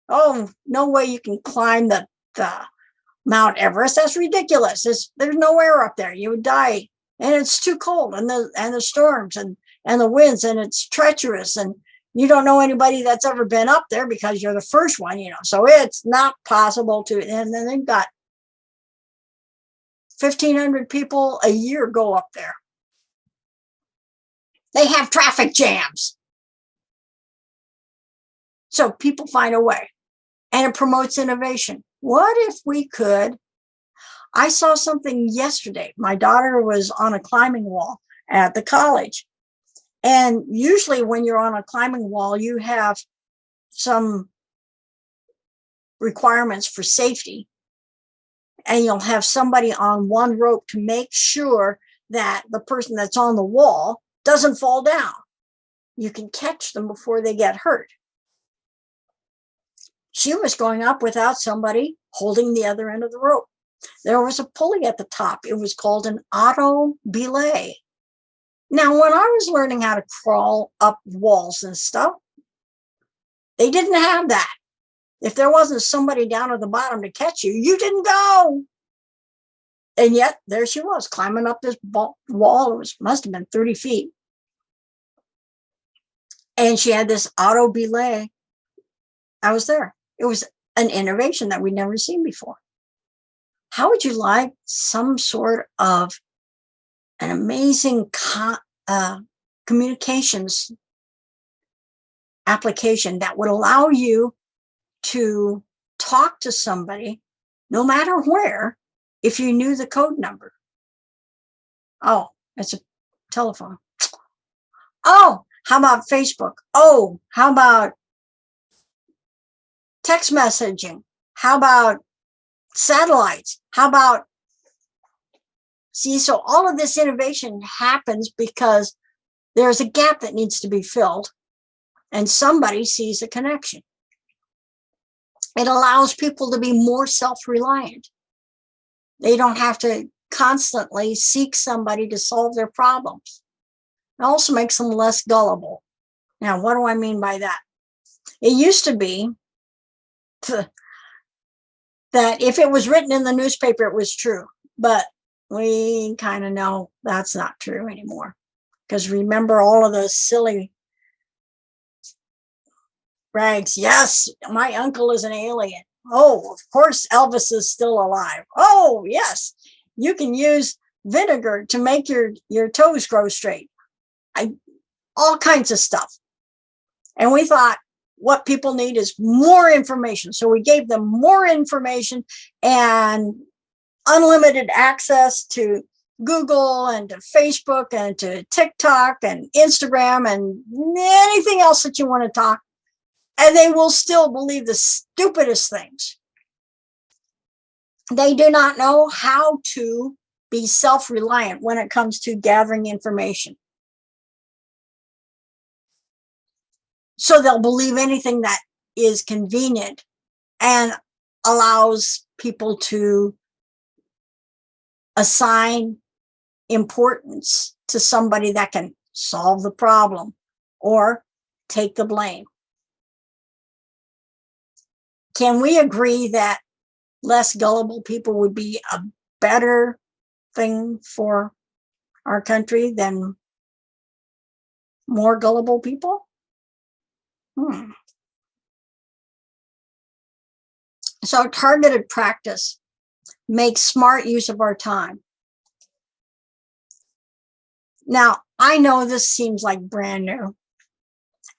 Speaker 1: Oh, no way you can climb the Mount Everest. That's ridiculous. There's no air up there. You would die. And it's too cold, and the storms and the winds, and it's treacherous, and you don't know anybody that's ever been up there because you're the first one, so it's not possible to. And then they've got 1,500 people a year go up there. They have traffic jams. So people find a way, and it promotes innovation. What if we could? I saw something yesterday. My daughter was on a climbing wall at the college. And usually when you're on a climbing wall, you have some requirements for safety. and you'll have somebody on one rope to make sure that the person that's on the wall doesn't fall down. You can catch them before they get hurt. She was going up without somebody holding the other end of the rope. There was a pulley at the top. It was called an auto belay. Now, when I was learning how to crawl up walls and stuff, they didn't have that. If there wasn't somebody down at the bottom to catch you, you didn't go. And yet, there she was, climbing up this wall. It must have been 30 feet. And she had this auto belay. I was there. It was an innovation that we'd never seen before. How would you like some sort of an amazing communications application that would allow you to talk to somebody no matter where if you knew the code number? Oh, it's a telephone. Oh, how about Facebook? Oh, how about text messaging? How about satellites? How about, see, so all of this innovation happens because there's a gap that needs to be filled and somebody sees a connection. It allows people to be more self-reliant. They don't have to constantly seek somebody to solve their problems. It also makes them less gullible. Now, what do I mean by that? It used to be that if it was written in the newspaper, it was true. But we kind of know that's not true anymore. Because remember all of those silly rags. Yes, my uncle is an alien. Oh, of course, Elvis is still alive. Oh, yes, you can use vinegar to make your toes grow straight. All kinds of stuff. And we thought what people need is more information. So we gave them more information and unlimited access to Google and to Facebook and to TikTok and Instagram and anything else that you want to talk. And they will still believe the stupidest things. They do not know how to be self-reliant when it comes to gathering information. So they'll believe anything that is convenient and allows people to assign importance to somebody that can solve the problem or take the blame. Can we agree that less gullible people would be a better thing for our country than more gullible people? So targeted practice makes smart use of our time. Now, I know this seems like brand new,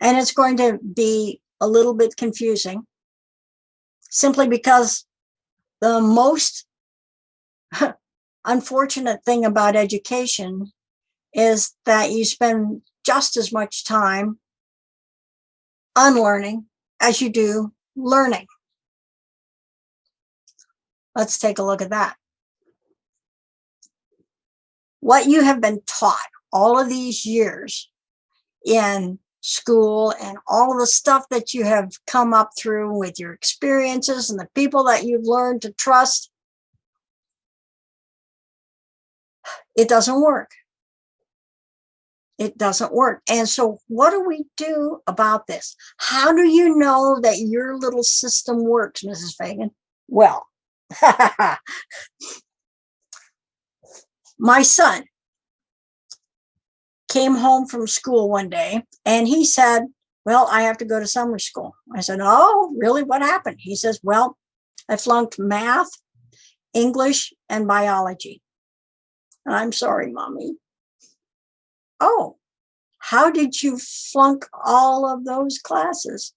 Speaker 1: and it's going to be a little bit confusing simply because the most unfortunate thing about education is that you spend just as much time unlearning as you do learning. Let's take a look at that. What you have been taught all of these years in school and all of the stuff that you have come up through with your experiences and the people that you've learned to trust, it doesn't work. It doesn't work. And so what do we do about this? How do you know that your little system works, Mrs. Fegan? Well, my son came home from school one day and he said, well, I have to go to summer school. I said, oh, really? What happened? He says, well, I flunked math, English, and biology. I'm sorry, Mommy. Oh, how did you flunk all of those classes?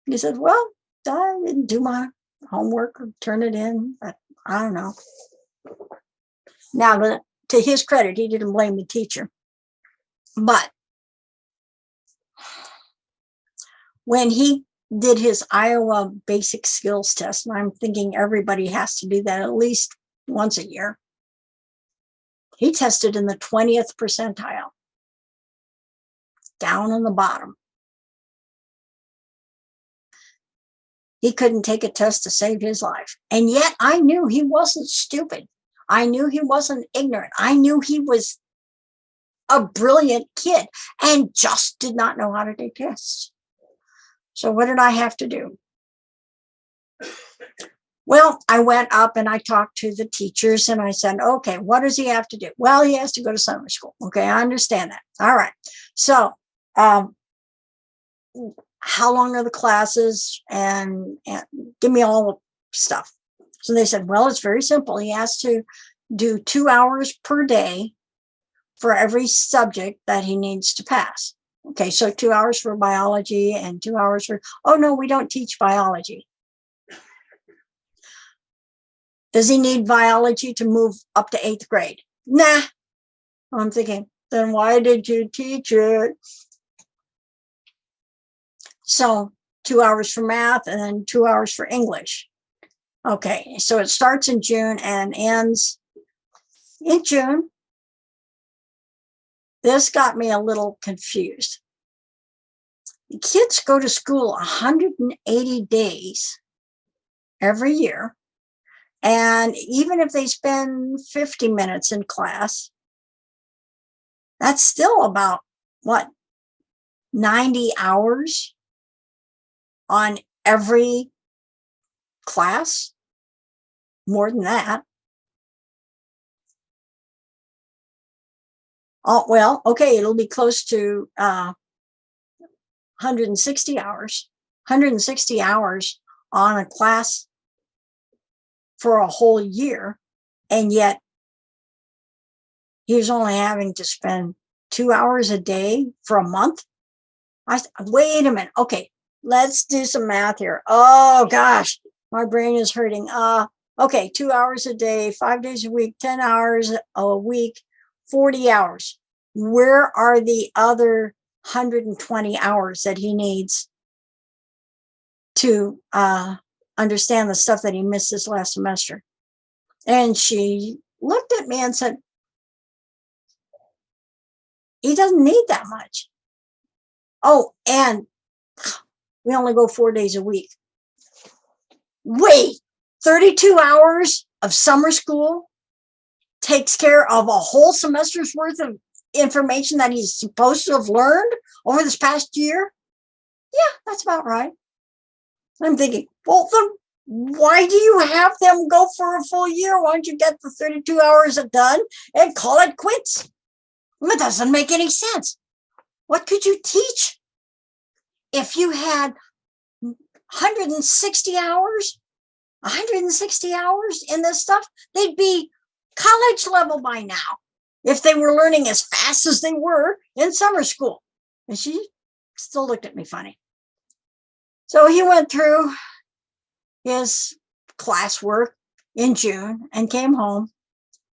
Speaker 1: He said, well, I didn't do my homework or turn it in, but I don't know. Now, to his credit, he didn't blame the teacher. But when he did his Iowa basic skills test. And I'm thinking everybody has to do that at least once a year. He tested in the 20th percentile, down on the bottom. He couldn't take a test to save his life. And yet I knew he wasn't stupid. I knew he wasn't ignorant. I knew he was a brilliant kid and just did not know how to take tests. So what did I have to do? Well, I went up and I talked to the teachers and I said, okay, what does he have to do? Well, he has to go to summer school. Okay, I understand that. All right. So how long are the classes? And give me all the stuff. So they said, well, it's very simple. He has to do 2 hours per day for every subject that he needs to pass. Okay, so 2 hours for biology and 2 hours for, oh no, we don't teach biology. Does he need biology to move up to 8th grade? Nah. I'm thinking, then why did you teach it? So 2 hours for math and then 2 hours for English. Okay, so it starts in June and ends in June. This got me a little confused. The kids go to school 180 days every year. And even if they spend 50 minutes in class, that's still about, what, 90 hours on every class? More than that. Oh, well, okay, it'll be close to 160 hours. 160 hours on a class for a whole year, and yet he was only having to spend 2 hours a day for a month. Wait a minute. Okay, let's do some math here. Oh gosh, my brain is hurting. Okay, 2 hours a day, 5 days a week, 10 hours a week, 40 hours. Where are the other 120 hours that he needs to understand the stuff that he missed this last semester? And she looked at me and said, he doesn't need that much. Oh, and we only go 4 days a week. Wait, 32 hours of summer school takes care of a whole semester's worth of information that he's supposed to have learned over this past year? Yeah, that's about right. I'm thinking, well, then why do you have them go for a full year? Why don't you get the 32 hours done and call it quits? It doesn't make any sense. What could you teach if you had 160 hours? 160 hours in this stuff? They'd be college level by now if they were learning as fast as they were in summer school. And she still looked at me funny. So he went through his classwork in June and came home,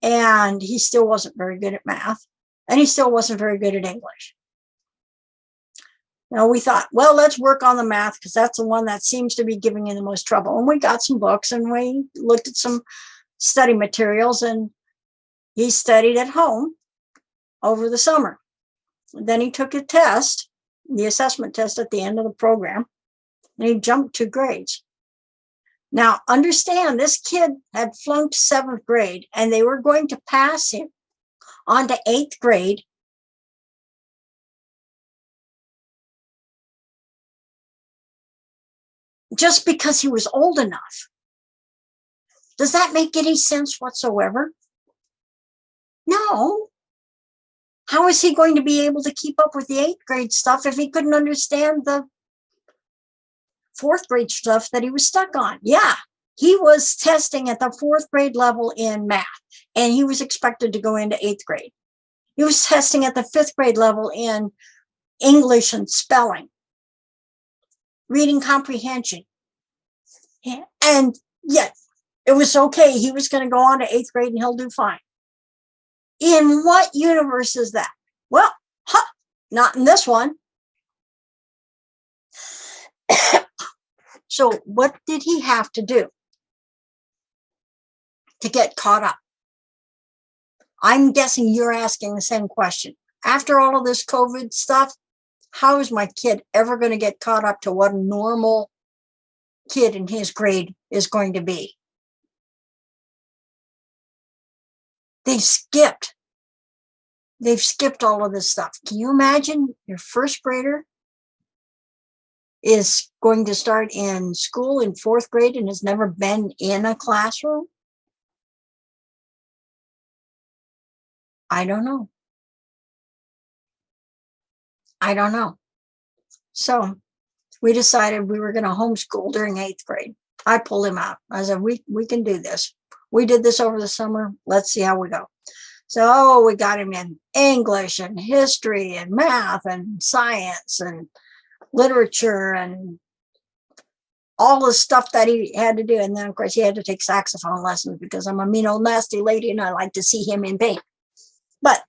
Speaker 1: and he still wasn't very good at math, and he still wasn't very good at English. Now we thought, well, let's work on the math because that's the one that seems to be giving you the most trouble. And we got some books and we looked at some study materials, and he studied at home over the summer. Then he took a test, the assessment test at the end of the program, and he jumped 2 grades. Now, understand, this kid had flunked 7th grade, and they were going to pass him on to 8th grade just because he was old enough. Does that make any sense whatsoever? No. How is he going to be able to keep up with the 8th grade stuff if he couldn't understand the 4th grade stuff that he was stuck on? Yeah, he was testing at the 4th grade level in math, and he was expected to go into 8th grade. He was testing at the 5th grade level in English and spelling, reading comprehension. And yet it was okay. He was going to go on to 8th grade and he'll do fine. In what universe is that? Well, not in this one. So what did he have to do to get caught up? I'm guessing you're asking the same question. After all of this COVID stuff, how is my kid ever going to get caught up to what a normal kid in his grade is going to be? They've skipped all of this stuff. Can you imagine your first grader is going to start in school in fourth grade and has never been in a classroom? I don't know. So we decided we were going to homeschool during 8th grade. I pulled him out. I said, we can do this. We did this over the summer. Let's see how we go. So we got him in English and history and math and science and literature and all the stuff that he had to do. And then, of course, he had to take saxophone lessons because I'm a mean old nasty lady and I like to see him in pain. But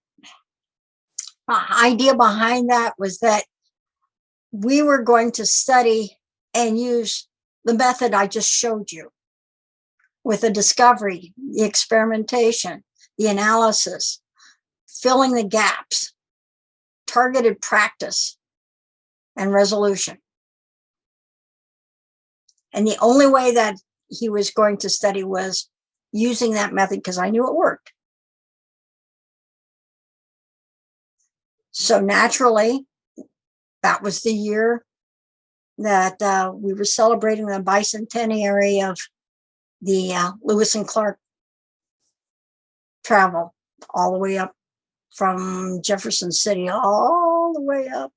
Speaker 1: the idea behind that was that we were going to study and use the method I just showed you with the discovery, the experimentation, the analysis, filling the gaps, targeted practice, and resolution. And the only way that he was going to study was using that method because I knew it worked. So naturally, that was the year that we were celebrating the bicentenary of the Lewis and Clark travel, all the way up from Jefferson City, all the way up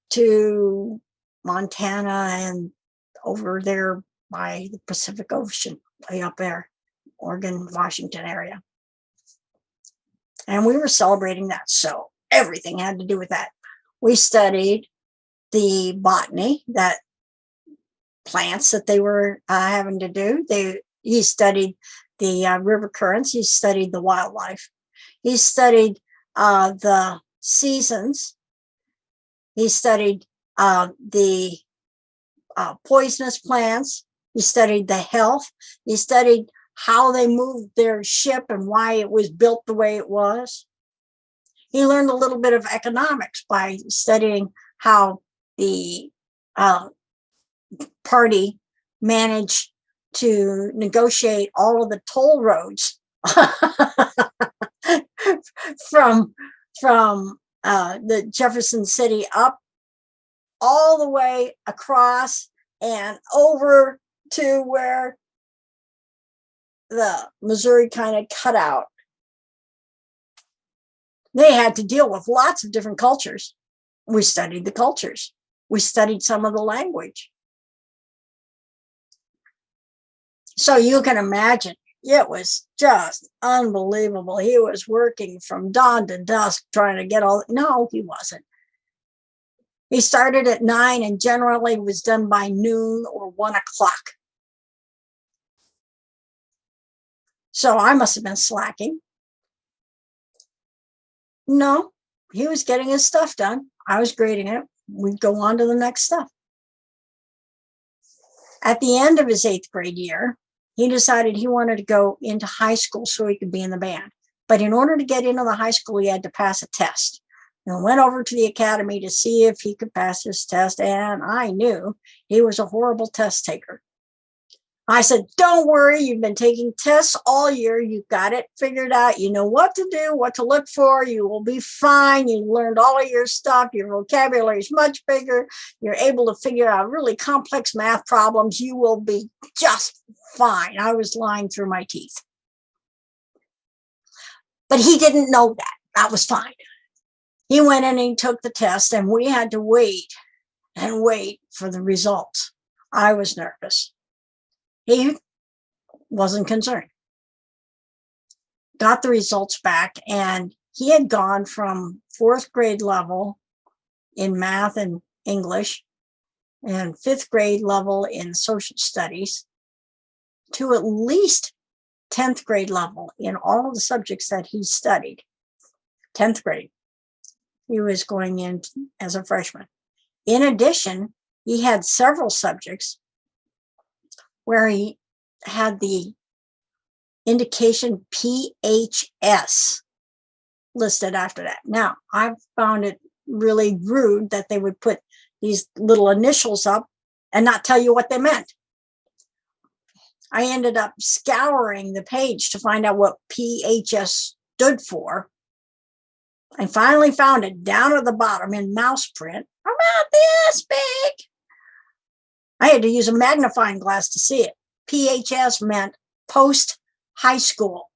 Speaker 1: to Montana and over there by the Pacific Ocean, way up there, Oregon, Washington area. And we were celebrating that. So everything had to do with that. We studied the botany, that plants that they were having to do. He studied the river currents. He studied the wildlife. He studied the seasons. He studied the poisonous plants. He studied the health. He studied how they moved their ship and why it was built the way it was. He learned a little bit of economics by studying how the party managed to negotiate all of the toll roads from the Jefferson City up all the way across and over to where the Missouri kind of cut out. They had to deal with lots of different cultures. We studied the cultures. We studied some of the language. So you can imagine, it was just unbelievable. He was working from dawn to dusk trying to get all. No, he wasn't. He started at 9 and generally was done by noon or 1 o'clock. So I must have been slacking. No, he was getting his stuff done. I was grading it. We'd go on to the next stuff. At the end of his 8th grade year, he decided he wanted to go into high school so he could be in the band. But in order to get into the high school, he had to pass a test. And went over to the academy to see if he could pass his test. And I knew he was a horrible test taker. I said, don't worry, you've been taking tests all year. You've got it figured out. You know what to do, what to look for. You will be fine. You learned all of your stuff. Your vocabulary is much bigger. You're able to figure out really complex math problems. You will be just fine. I was lying through my teeth. But he didn't know that. That was fine. He went in and he took the test, and we had to wait and wait for the results. I was nervous. He wasn't concerned. Got the results back, and he had gone from 4th grade level in math and English and 5th grade level in social studies to at least 10th grade level in all of the subjects that he studied. 10th grade. He was going in as a freshman. In addition, he had several subjects where he had the indication PHS listed after that. Now, I found it really rude that they would put these little initials up and not tell you what they meant. I ended up scouring the page to find out what PHS stood for. I finally found it down at the bottom in mouse print, about this big. I had to use a magnifying glass to see it. PHS meant post high school.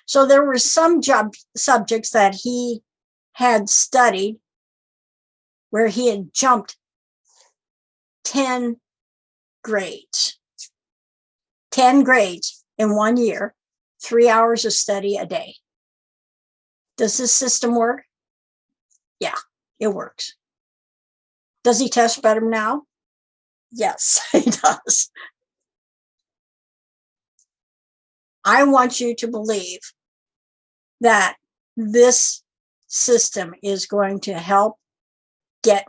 Speaker 1: So there were some subjects that he had studied where he had jumped 10 grades. 10 grades in 1 year, 3 hours of study a day. Does this system work? Yeah, it works. Does he test better now? Yes, he does. I want you to believe that this system is going to help get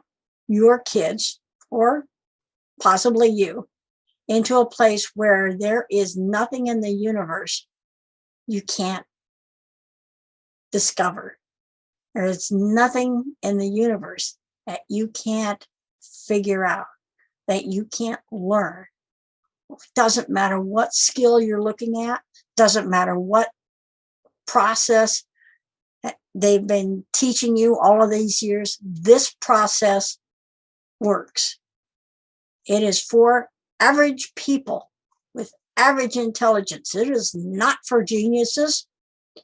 Speaker 1: your kids, or possibly you, into a place where there is nothing in the universe you can't discover. There is nothing in the universe that you can't figure out, that you can't learn. It doesn't matter what skill you're looking at, doesn't matter what process they've been teaching you all of these years, this process works. It is for average people with average intelligence. It is not for geniuses,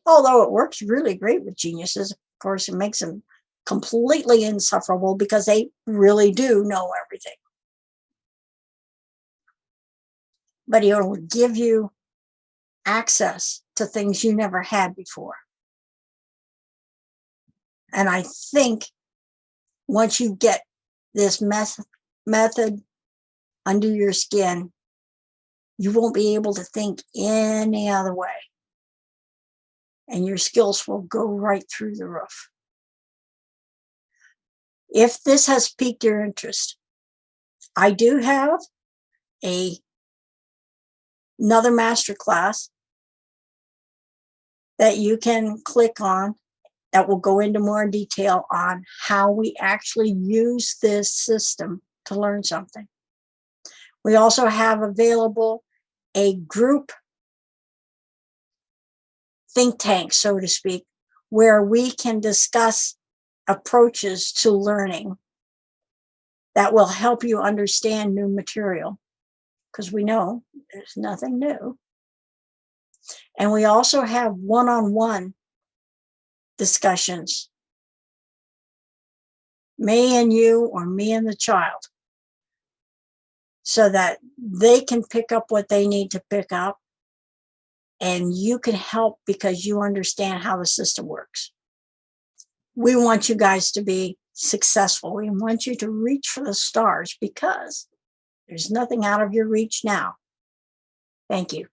Speaker 1: although it works really great with geniuses. Of course, it makes them completely insufferable because they really do know everything. But it will give you access to things you never had before. And I think once you get this method under your skin, you won't be able to think any other way. And your skills will go right through the roof. If this has piqued your interest, I do have another masterclass that you can click on that will go into more detail on how we actually use this system to learn something. We also have available a group think tank, so to speak, where we can discuss approaches to learning that will help you understand new material, because we know there's nothing new. And we also have one-on-one discussions, me and you or me and the child, so that they can pick up what they need to pick up and you can help because you understand how the system works. We want you guys to be successful. We want you to reach for the stars because there's nothing out of your reach now. Thank you.